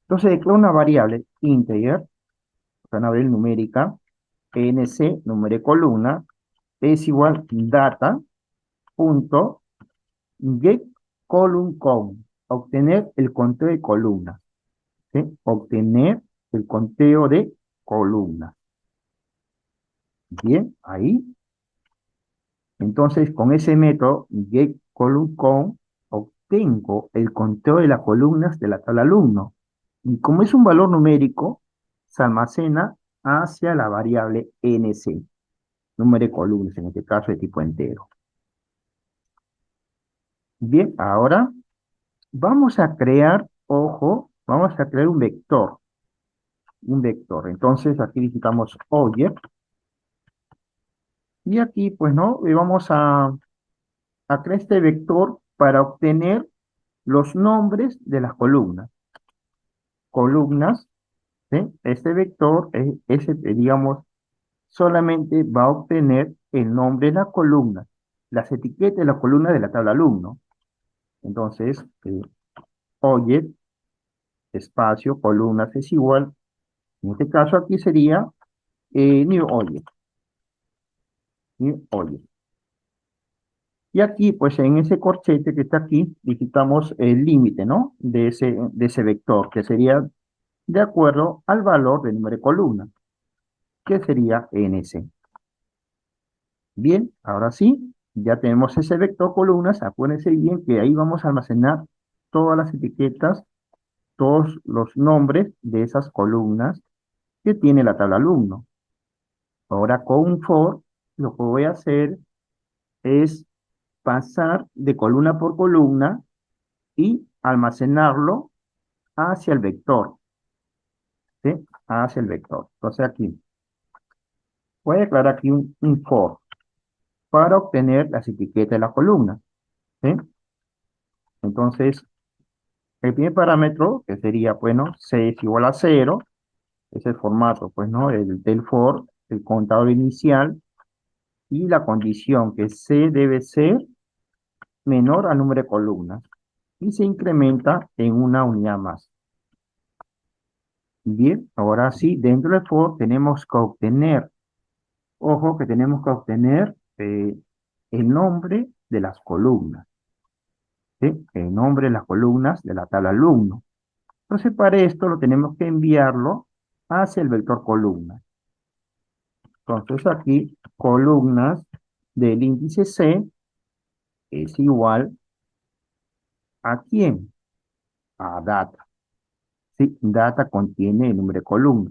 Entonces declaro una variable integer, una variable numérica, nc, número de columna, es igual data punto get column count, obtener el conteo de columnas, ¿sí? Obtener el conteo de columnas. Bien, ahí. Entonces, con ese método, getColumnCount, obtengo el conteo de las columnas de la tabla alumno. Y como es un valor numérico, se almacena hacia la variable nc, número de columnas, en este caso de tipo entero. Bien, ahora vamos a crear, ojo, vamos a crear un vector. Un vector. Entonces, aquí digitamos object. Y aquí, pues, ¿no? Vamos a crear este vector para obtener los nombres de las columnas. Columnas, ¿sí? Este vector, digamos, solamente va a obtener el nombre de la columna, las etiquetas de la columna de la tabla alumno. Entonces, object, espacio, columnas es igual. En este caso aquí sería new object. New object. Y aquí, pues en ese corchete que está aquí, digitamos el límite, ¿no? De ese vector, que sería de acuerdo al valor del número de columna, que sería NC. Bien, ahora sí, ya tenemos ese vector columnas. Acuérdense bien que ahí vamos a almacenar todas las etiquetas, todos los nombres de esas columnas que tiene la tabla alumno. Ahora con for, lo que voy a hacer es pasar de columna por columna y almacenarlo hacia el vector, ¿sí? Hacia el vector. Entonces aquí, voy a declarar aquí un for para obtener las etiquetas de la columna, ¿sí? Entonces, el primer parámetro, que sería, bueno, c es igual a 0, es el formato, pues, ¿no? Del for, el contador inicial, y la condición que c debe ser menor al número de columnas, y se incrementa en una unidad más. Bien, ahora sí, dentro del for tenemos que obtener, ojo, que tenemos que obtener el nombre de las columnas, ¿sí? El nombre de las columnas de la tabla alumno. Entonces, para esto lo tenemos que enviarlo hacia el vector columna. Entonces, aquí, columnas del índice C es igual ¿a quién? A data. ¿Sí? Data contiene el número de columna.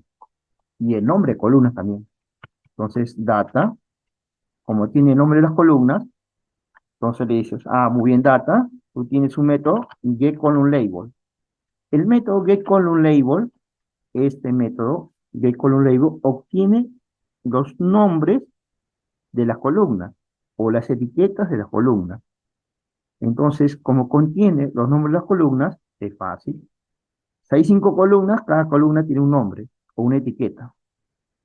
y el nombre de columnas también. Entonces, data, como tiene el nombre de las columnas, entonces le dices, muy bien, data, tú tienes un método getColumnLabel. El método getColumnLabel, este método getColumnLabel, obtiene los nombres de las columnas o las etiquetas de las columnas. Entonces, como contiene los nombres de las columnas, es fácil. Si hay 5 columnas, cada columna tiene un nombre o una etiqueta.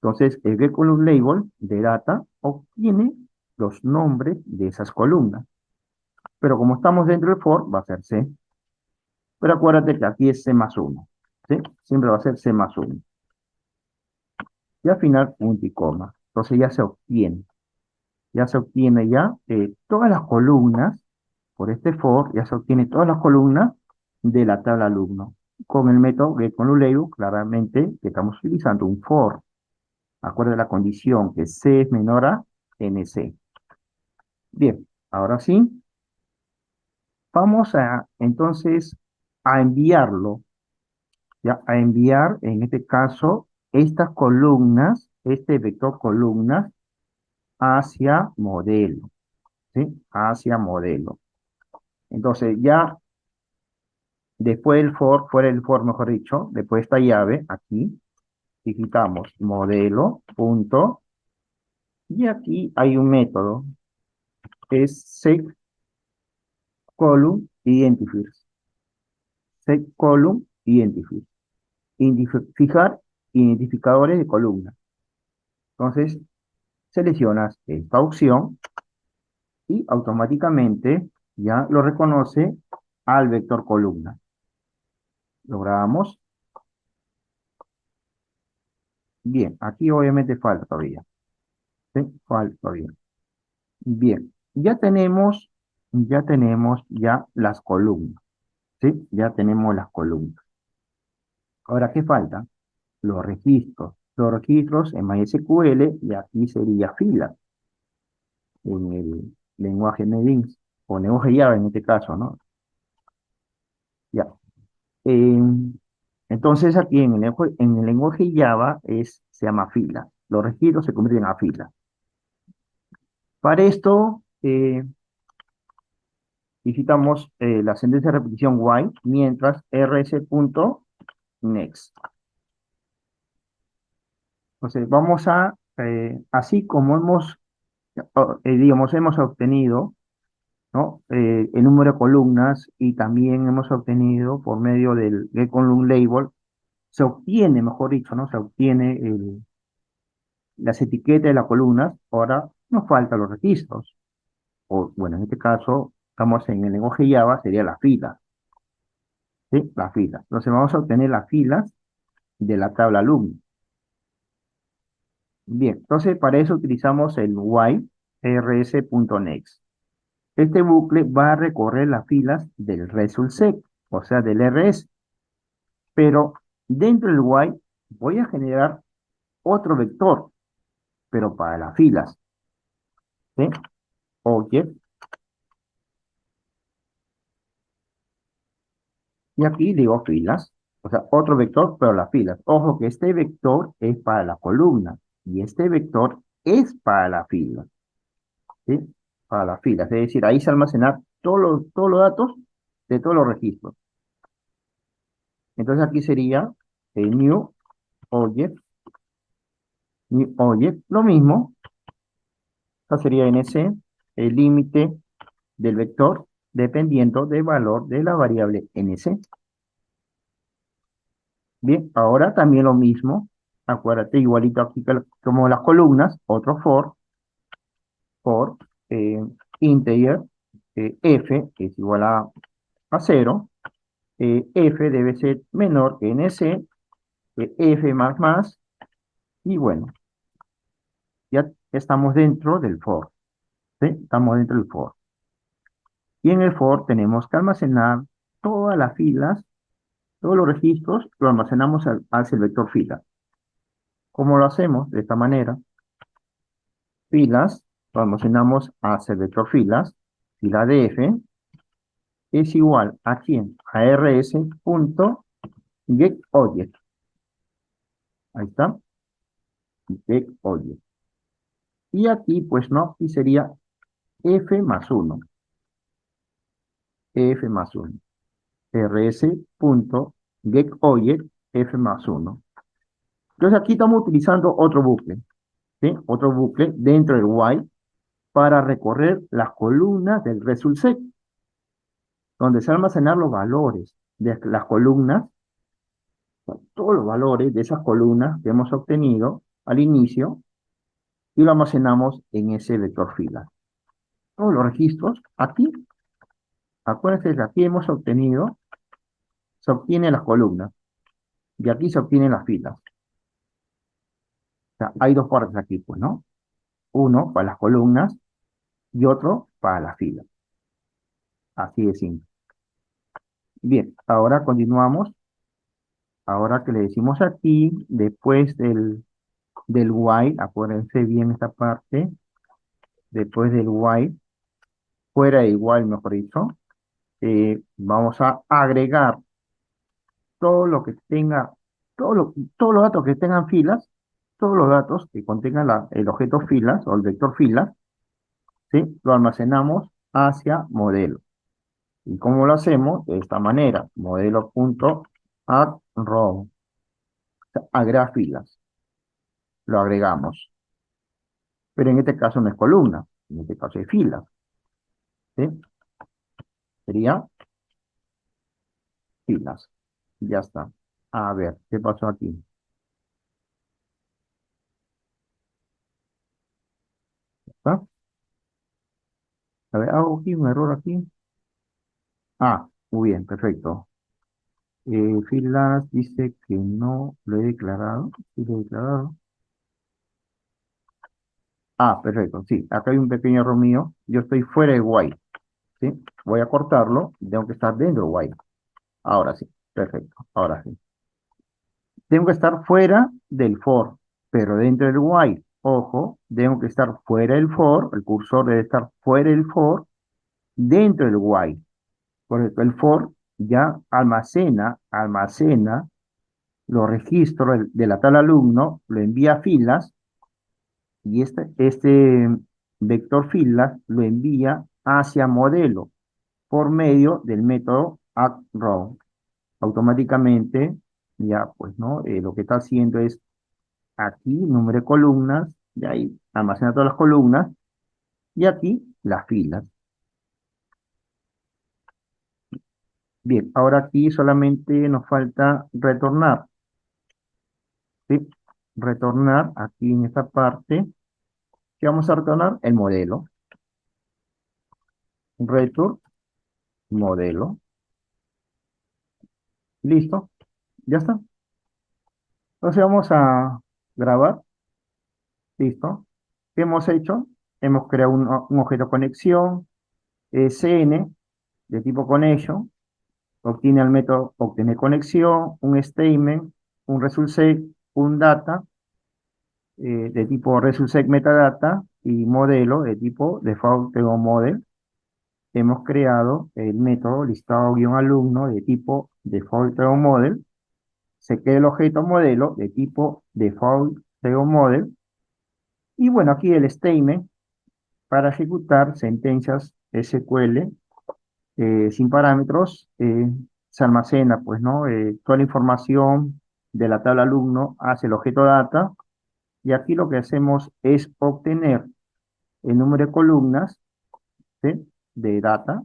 Entonces, el getColumnLabel de data obtiene los nombres de esas columnas. Pero como estamos dentro del for, va a ser C. Pero acuérdate que aquí es C más 1. ¿Sí? Siempre va a ser C más 1. Y al final, punto y coma. Entonces ya se obtiene. Ya se obtiene ya todas las columnas, por este for, ya se obtiene todas las columnas de la tabla alumno. Con el método getColumnLabel, claramente que estamos utilizando un for. Acuérdate la condición que C es menor a NC. Bien, ahora sí, vamos a entonces a enviarlo, ya a enviar en este caso estas columnas, este vector columnas hacia modelo, ¿sí? Hacia modelo. Entonces ya después del for, fuera del for mejor dicho, después de esta llave aquí, digitamos modelo, punto, y aquí hay un método que es setColumnIdentifiers. setColumnIdentifiers. Fijar identificadores de columna. Entonces, seleccionas esta opción y automáticamente ya lo reconoce al vector columna. Lo grabamos. Bien, aquí obviamente falta todavía. ¿Sí? Falta todavía. Bien, ya las columnas. ¿Sí? Ya tenemos las columnas. Ahora, ¿qué falta? Los registros. Los registros en MySQL y aquí sería fila en el lenguaje NetBeans o lenguaje Java en este caso, ¿no? Ya. Eh, entonces aquí en el lenguaje Java se llama fila. Los registros se convierten a fila. Para esto visitamos la sentencia de repetición while mientras rs.next. Entonces vamos así como hemos obtenido, ¿no? El número de columnas y también hemos obtenido por medio del getColumnLabel, se obtiene, mejor dicho, ¿no? Se obtiene las etiquetas de las columnas. Ahora nos faltan los registros. O, bueno, en este caso, estamos en el lenguaje Java, sería la fila. ¿Sí? La fila. Entonces vamos a obtener las filas de la tabla alumno. Bien, entonces para eso utilizamos el while rs.next. Este bucle va a recorrer las filas del resultsec, o sea, del RS. Pero dentro del while voy a generar otro vector, pero para las filas. ¿Sí? Object. Y aquí digo filas, o sea, otro vector, pero las filas. Ojo que este vector es para la columna y este vector es para la fila, ¿sí? Para las filas, es decir, ahí se almacenar todos los datos de todos los registros. Entonces aquí sería new object, lo mismo, esta sería NC, el límite del vector dependiendo del valor de la variable NC. Bien, ahora también lo mismo. Acuérdate, igualito aquí como las columnas, otro for eh, integer f, que es igual a 0. F debe ser menor que NC, f más, y bueno, ya estamos dentro del for. ¿Sí? Estamos dentro del for. Y en el for tenemos que almacenar todas las filas, todos los registros, lo almacenamos hacia el vector fila. ¿Cómo lo hacemos? De esta manera. Filas, lo almacenamos hacia el vector filas, fila de f, es igual a quién, a rs.getObject. Ahí está. getObject. Y aquí, pues no, aquí sería f más 1, f más 1, rs.getObject f más 1. Entonces aquí estamos utilizando otro bucle, ¿sí? Otro bucle dentro del while para recorrer las columnas del result set, donde se almacenar los valores de las columnas, todos los valores de esas columnas que hemos obtenido al inicio y lo almacenamos en ese vector fila. Todos los registros aquí, acuérdense que aquí hemos obtenido, se obtienen las columnas y aquí se obtienen las filas. O sea, hay dos partes aquí, pues, ¿no? Uno para las columnas y otro para las filas. Así de simple. Bien, ahora continuamos. Ahora que le decimos aquí, después del while, acuérdense bien esta parte, después del while, fuera de while, mejor dicho, vamos a agregar todo lo que tenga, todos los datos que tengan filas, todos los datos que contengan el objeto filas o el vector filas, ¿sí? Lo almacenamos hacia modelo. ¿Y cómo lo hacemos? De esta manera, modelo.addRow, agrega filas, lo agregamos. Pero en este caso no es columna, en este caso es fila, ¿sí? Sería filas. Ya está. A ver, ¿qué pasó aquí? ¿Está? A ver, hago aquí un error aquí. Ah, muy bien, perfecto. Filas dice que no lo he declarado. Sí lo he declarado. Ah, perfecto, sí. Acá hay un pequeño error mío. Yo estoy fuera de while, ¿sí? Voy a cortarlo. Tengo que estar dentro de while. Ahora sí, perfecto. Ahora sí. Tengo que estar fuera del for, pero dentro del while. Ojo, tengo que estar fuera del for, el cursor debe estar fuera del for, dentro del while. Por ejemplo, el for ya almacena los registros de la tal alumno, lo envía a filas, y este vector filas lo envía hacia modelo por medio del método addRow. Automáticamente, ya pues, ¿no? Lo que está haciendo es aquí, número de columnas, y ahí almacena todas las columnas, y aquí las filas. Bien, ahora aquí solamente nos falta retornar, ¿sí? Retornar aquí en esta parte, ¿qué vamos a retornar? El modelo. Return modelo. Listo, ya está. Entonces vamos a grabar. Listo. ¿Qué hemos hecho? Hemos creado un objeto conexión, CN, de tipo connection. Obtiene el método obtener conexión, un statement, un result set, un data de tipo result set metadata y modelo de tipo default model. Hemos creado el método listado-alumno de tipo default model. Se crea el objeto modelo de tipo default model. Y bueno, aquí el statement para ejecutar sentencias SQL sin parámetros, se almacena, pues, ¿no? Toda la información de la tabla alumno hacia el objeto data, y aquí lo que hacemos es obtener el número de columnas, ¿sí? De data,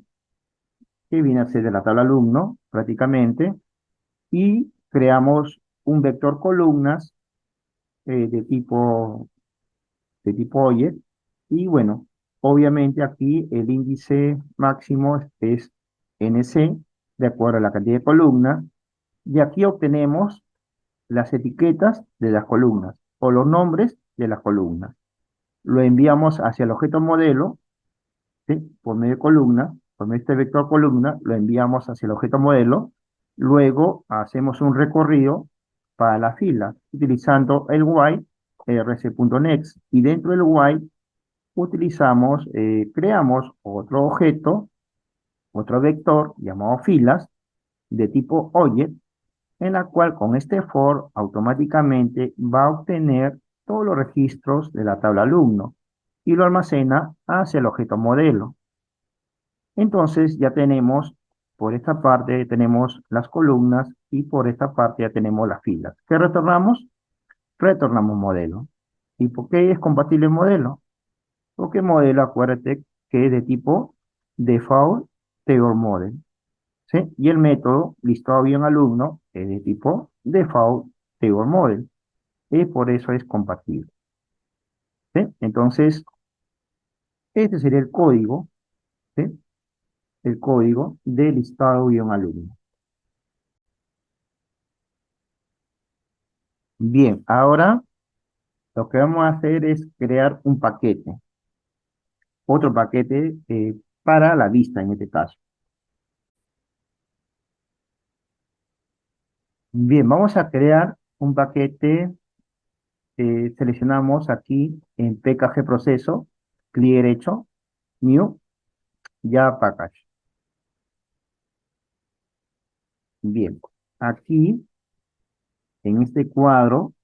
que viene a ser de la tabla alumno, prácticamente, y creamos un vector columnas de tipo object, y bueno, obviamente aquí el índice máximo es NC, de acuerdo a la cantidad de columnas, y aquí obtenemos las etiquetas de las columnas o los nombres de las columnas. Lo enviamos hacia el objeto modelo, ¿sí? Por medio de columna, por medio de este vector columna, lo enviamos hacia el objeto modelo. Luego hacemos un recorrido para la fila utilizando el while rc.next, y dentro del while creamos otro objeto, otro vector llamado filas de tipo object, en la cual con este for automáticamente va a obtener todos los registros de la tabla alumno y lo almacena hacia el objeto modelo. Entonces ya tenemos, por esta parte tenemos las columnas y por esta parte ya tenemos las filas. ¿Qué retornamos? Retornamos modelo. ¿Y por qué es compatible el modelo? Porque modelo, acuérdate que es de tipo default Tailor Model, ¿sí? Y el método listado bien alumno es de tipo default Tailor Model. Y por eso es compatible, ¿sí? Entonces, este sería el código, ¿sí? El código de listado bien alumno. Bien, ahora lo que vamos a hacer es crear un paquete, otro paquete para la vista en este caso. Bien, vamos a crear un paquete, seleccionamos aquí en PKG Proceso, clic derecho, New, Java Package. Bien, aquí en este cuadro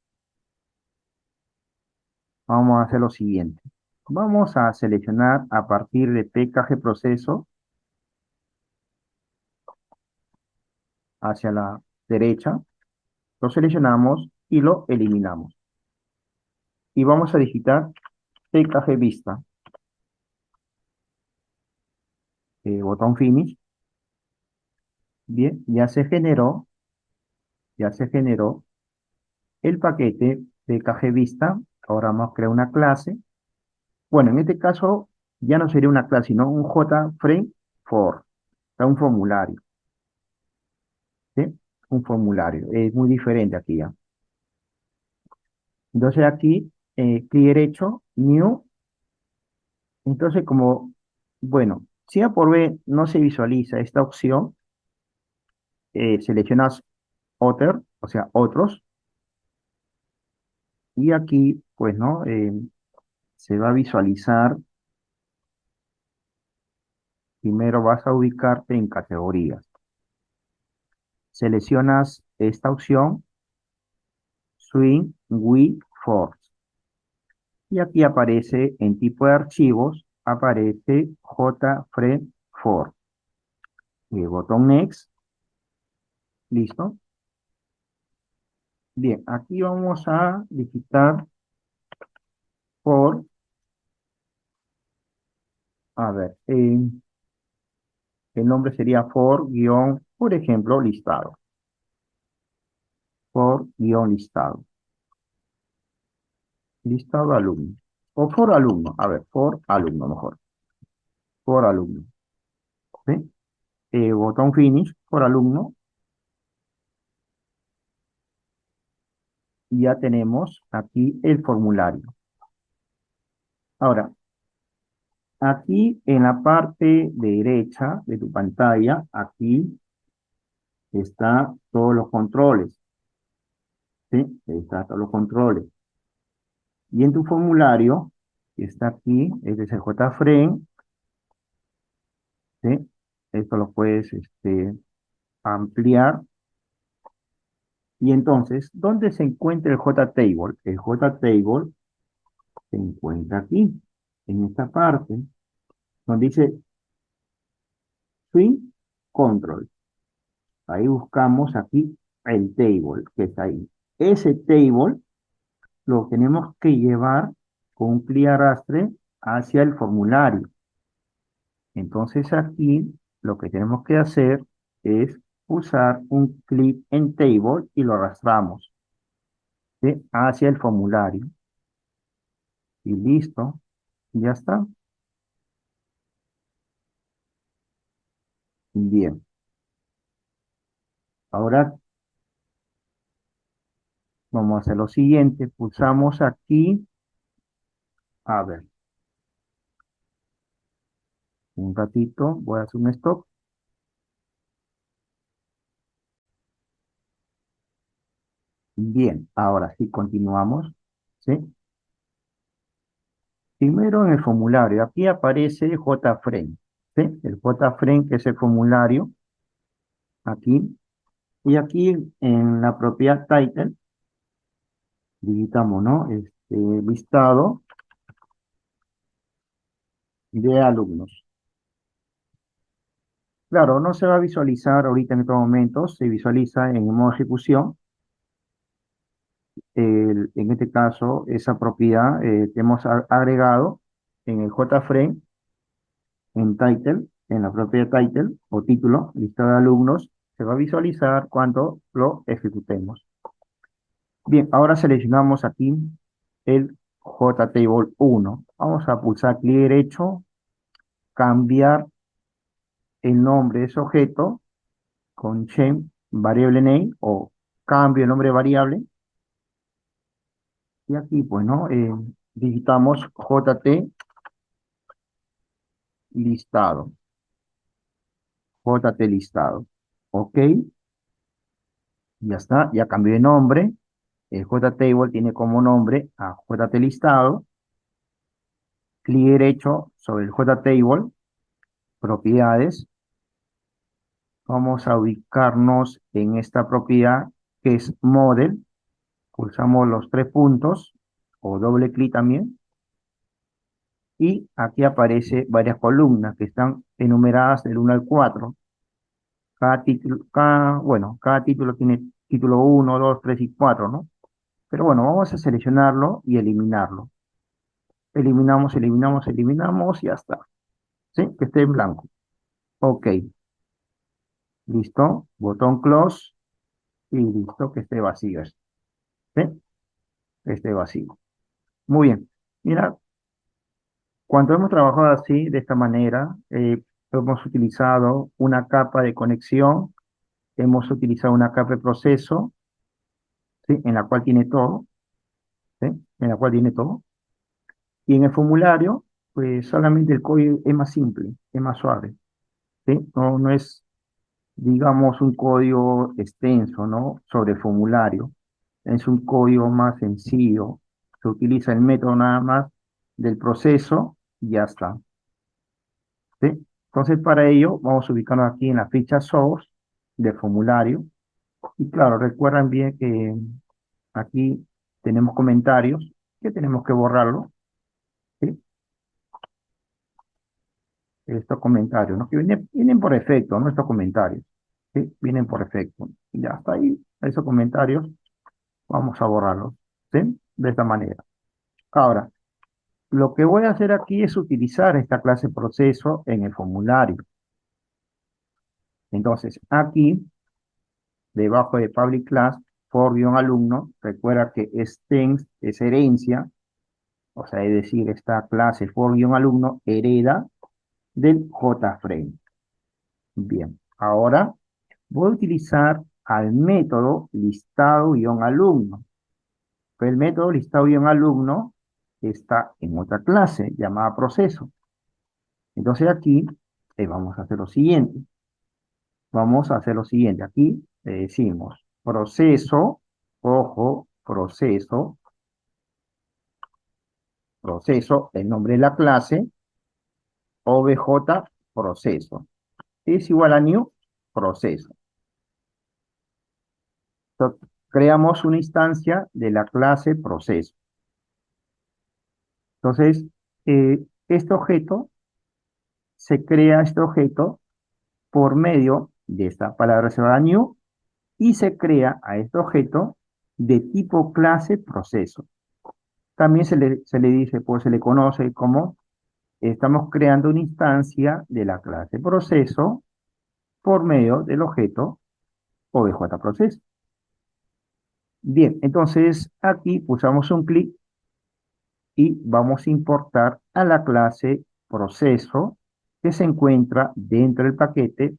vamos a hacer lo siguiente. Vamos a seleccionar a partir de PKG Proceso hacia la derecha, lo seleccionamos y lo eliminamos. Y vamos a digitar PKG Vista, botón Finish. Bien, ya se generó el paquete PKG Vista. Ahora vamos a crear una clase. Bueno, en este caso ya no sería una clase, sino un JFrame for, o sea, un formulario, ¿sí? Un formulario, es muy diferente aquí ya. Entonces aquí, clic derecho, New. Entonces como, bueno, si A por B no se visualiza esta opción, seleccionas Other, o sea, otros, y aquí, pues, ¿no? Se va a visualizar, primero vas a ubicarte en categorías. Seleccionas esta opción, Swing with Force. Y aquí aparece en tipo de archivos, aparece JFrame4. Botón Next, listo. Bien, aquí vamos a digitar por, a ver, el nombre sería for guión, por ejemplo, listado. For guión listado. Listado alumno. O for alumno, a ver, for alumno mejor. For alumno. ¿Sí? Botón finish, por alumno. Y ya tenemos aquí el formulario. Ahora, aquí en la parte derecha de tu pantalla, aquí está todos los controles, ¿sí? Está todos los controles. Y en tu formulario, que está aquí, este es el JFrame, ¿sí? Esto lo puedes ampliar. Y entonces, ¿dónde se encuentra el JTable? El JTable se encuentra aquí, en esta parte, donde dice Swing Control. Ahí buscamos aquí el table que está ahí. Ese table lo tenemos que llevar con un clic arrastre hacia el formulario. Entonces aquí lo que tenemos que hacer es usar un clic en table y lo arrastramos, ¿sí? Hacia el formulario. Y listo, ya está. Bien. Ahora vamos a hacer lo siguiente. Pulsamos aquí. A ver, un ratito. Voy a hacer un stop. Bien, ahora sí continuamos, ¿sí? Primero en el formulario, aquí aparece JFrame, ¿sí? El JFrame que es el formulario, aquí. Y aquí en la propiedad title, digitamos, ¿no? listado de alumnos. Claro, no se va a visualizar ahorita en estos momentos, se visualiza en el modo ejecución. En este caso, esa propiedad que hemos agregado en el JFrame, en title, en la propiedad title o título, listado de alumnos, se va a visualizar cuando lo ejecutemos. Bien, ahora seleccionamos aquí el JTable1. Vamos a pulsar clic derecho, cambiar el nombre de ese objeto con change variable name o cambio el nombre de variable. Y aquí, pues, ¿no? Digitamos JT listado. JT listado. Ok, ya está, ya cambió de nombre. El JTable tiene como nombre a JT listado. Clic derecho sobre el JTable, propiedades. Vamos a ubicarnos en esta propiedad que es model. Pulsamos los tres puntos o doble clic también. Y aquí aparece varias columnas que están enumeradas del 1 al 4. Cada título tiene título 1, 2, 3 y 4, ¿no? Pero bueno, vamos a seleccionarlo y eliminarlo. Eliminamos y ya está. ¿Sí? Que esté en blanco. Ok. Listo. Botón close y listo, que esté vacío. ¿Sí? Que esté vacío. Muy bien. Mira, cuando hemos trabajado así, de esta manera, hemos utilizado una capa de conexión, hemos utilizado una capa de proceso, ¿sí? En la cual tiene todo, ¿sí? En la cual tiene todo. Y en el formulario, pues solamente el código es más simple, es más suave, ¿sí? No es, digamos, un código extenso, ¿no? Sobre el formulario. Es un código más sencillo. Se utiliza el método nada más del proceso y ya está, ¿sí? Entonces, para ello, vamos a ubicarnos aquí en la ficha source del formulario. Y claro, recuerden bien que aquí tenemos comentarios que tenemos que borrarlo, ¿sí? Estos comentarios, ¿no? Que vienen por defecto, ¿no? Estos comentarios, ¿sí? Vienen por defecto. Y ya está ahí, esos comentarios, vamos a borrarlos, ¿sí? De esta manera. Ahora, lo que voy a hacer aquí es utilizar esta clase proceso en el formulario. Entonces, aquí, debajo de public class, for-alumno, recuerda que extends es herencia, o sea, es decir, esta clase for-alumno hereda del JFrame. Bien, ahora voy a utilizar al método listado-alumno. Pero el método listado-alumno está en otra clase llamada proceso. Entonces aquí vamos a hacer lo siguiente. Vamos a hacer lo siguiente. Aquí le decimos proceso, ojo, proceso, el nombre de la clase, obj proceso. Es igual a new proceso. Entonces, creamos una instancia de la clase proceso. Entonces, este objeto, se crea este objeto por medio de esta palabra reservada new y se crea a este objeto de tipo clase proceso. También se le dice, pues se le conoce como estamos creando una instancia de la clase proceso por medio del objeto obj-proceso. Bien, entonces aquí pulsamos un clic y vamos a importar a la clase proceso que se encuentra dentro del paquete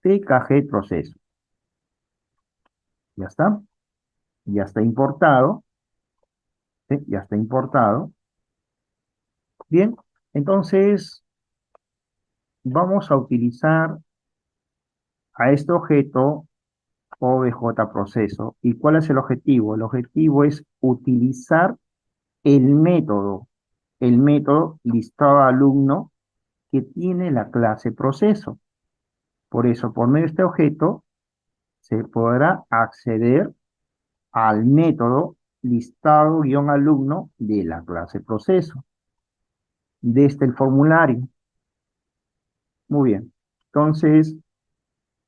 pkg proceso. Ya está. Ya está importado. ¿Sí? Ya está importado. Bien, entonces vamos a utilizar a este objeto obj proceso. ¿Y cuál es el objetivo? El objetivo es utilizar el método listado alumno que tiene la clase proceso. Por eso, por medio de este objeto, se podrá acceder al método listado guión alumno de la clase proceso, desde el formulario. Muy bien. Entonces,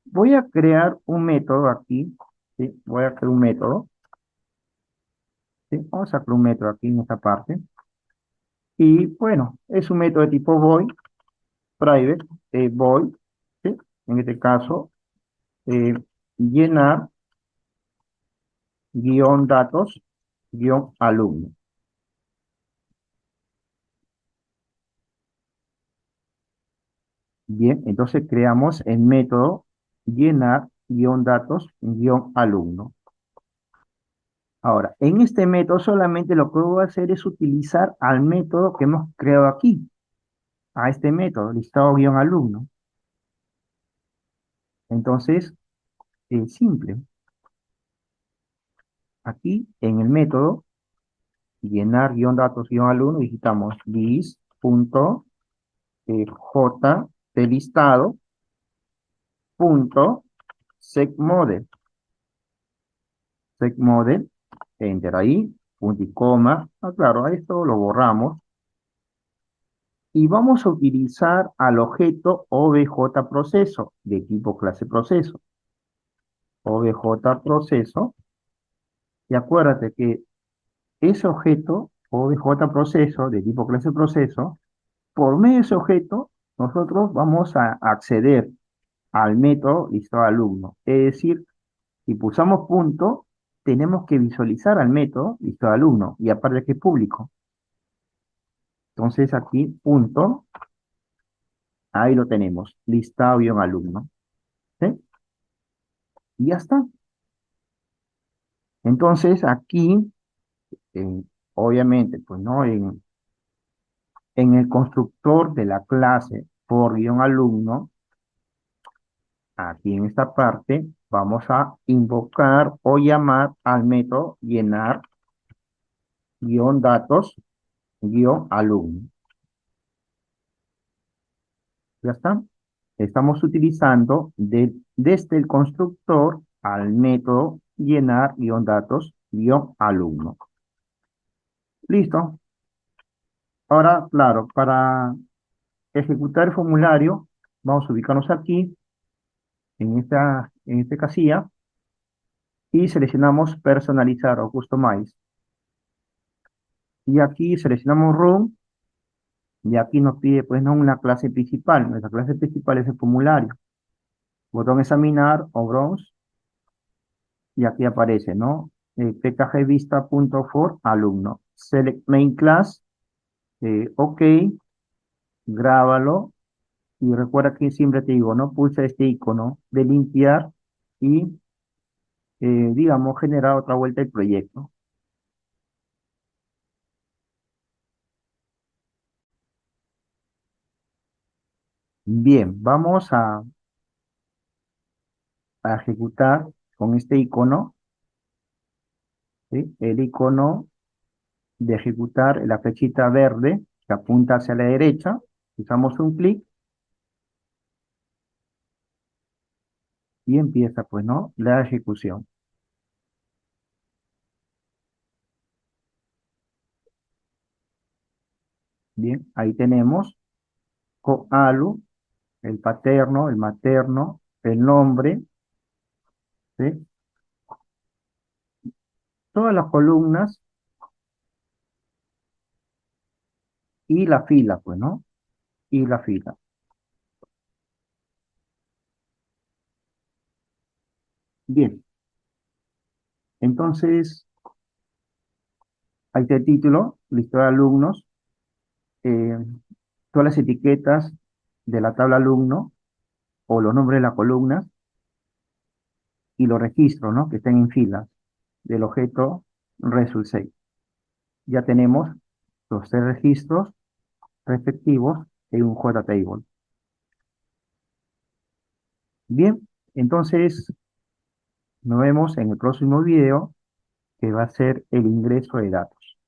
voy a crear un método aquí, ¿sí? Voy a crear un método, ¿sí? Vamos a crear un método aquí en esta parte. Y bueno, es un método de tipo void, private, void, ¿sí? En este caso, eh, llenar guión datos, guión alumno. Bien, entonces creamos el método llenar guión datos, guión alumno. Ahora, en este método solamente lo que voy a hacer es utilizar al método que hemos creado aquí, a este método, listado guión alumno. Entonces, es simple. Aquí en el método llenar guión datos guión alumno, digitamos j de listado punto setModel. SecModel, enter ahí, punto y coma. Ah, claro, a esto lo borramos. Y vamos a utilizar al objeto OBJProceso de tipo clase proceso. OBJProceso. Y acuérdate que ese objeto OBJProceso de tipo clase proceso, por medio de ese objeto, nosotros vamos a acceder al método listado alumno. Es decir, si pulsamos punto, tenemos que visualizar al método listado alumno y aparte que es público. Entonces aquí punto, ahí lo tenemos, listado guión alumno. ¿Sí? Y ya está. Entonces aquí, obviamente, pues no, en el constructor de la clase por guión alumno, aquí en esta parte, vamos a invocar o llamar al método llenar guión datos guión alumno. Ya está. Estamos utilizando desde el constructor al método llenar guión datos guión alumno. Listo. Ahora, claro, para ejecutar el formulario, vamos a ubicarnos aquí, en esta casilla, y seleccionamos personalizar o customize. Y aquí seleccionamos room, y aquí nos pide, pues, no una clase principal. Nuestra clase principal es el formulario. Botón examinar o bronze, y aquí aparece, ¿no? pkgvista.for alumno. Select main class, ok, grábalo, y recuerda que siempre te digo, ¿no? Pulsa este icono de limpiar y digamos, generar otra vuelta del proyecto. Bien, vamos a ejecutar con este icono, ¿sí? El icono de ejecutar, la flechita verde que apunta hacia la derecha, usamos un clic y empieza, pues, ¿no? La ejecución. Bien, ahí tenemos coalu, el paterno, el materno, el nombre, ¿sí? Todas las columnas y la fila, pues, ¿no? Y la fila. Bien, entonces, ahí está el título, lista de alumnos, eh, todas las etiquetas de la tabla alumno o los nombres de las columnas y los registros, ¿no? Que estén en filas del objeto result 6. Ya tenemos los 3 registros respectivos en un JTable. Bien, entonces nos vemos en el próximo video que va a ser el ingreso de datos.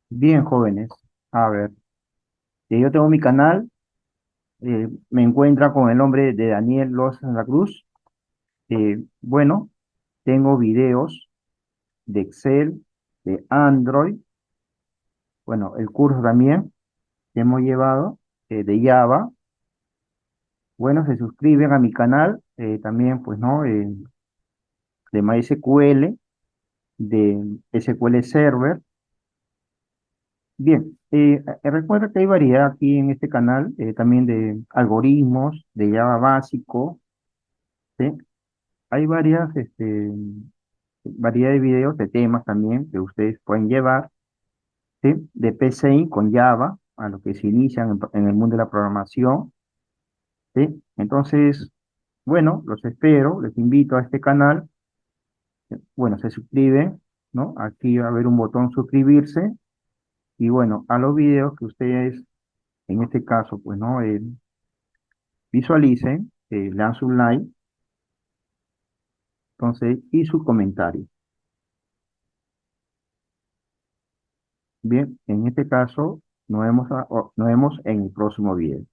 Bien, jóvenes, a ver, yo tengo mi canal Me encuentra con el nombre de Daniel Loza Santa Cruz. Bueno, tengo videos de Excel, de Android, bueno, el curso también que hemos llevado de Java. Bueno, se suscriben a mi canal, también, pues, ¿no? De MySQL, de SQL Server. Bien, recuerda que hay variedad aquí en este canal, también de algoritmos, de Java básico, ¿sí? Hay variedad de videos, de temas también que ustedes pueden llevar, ¿sí? De PCI con Java, a los que se inician en el mundo de la programación, ¿sí? Entonces, bueno, los espero, les invito a este canal. Bueno, se suscriben, ¿no? Aquí va a haber un botón suscribirse y bueno, a los videos que ustedes, en este caso, pues, ¿no? Visualicen, le dan su like, entonces, y su comentario. Bien, en este caso, nos vemos en el próximo video.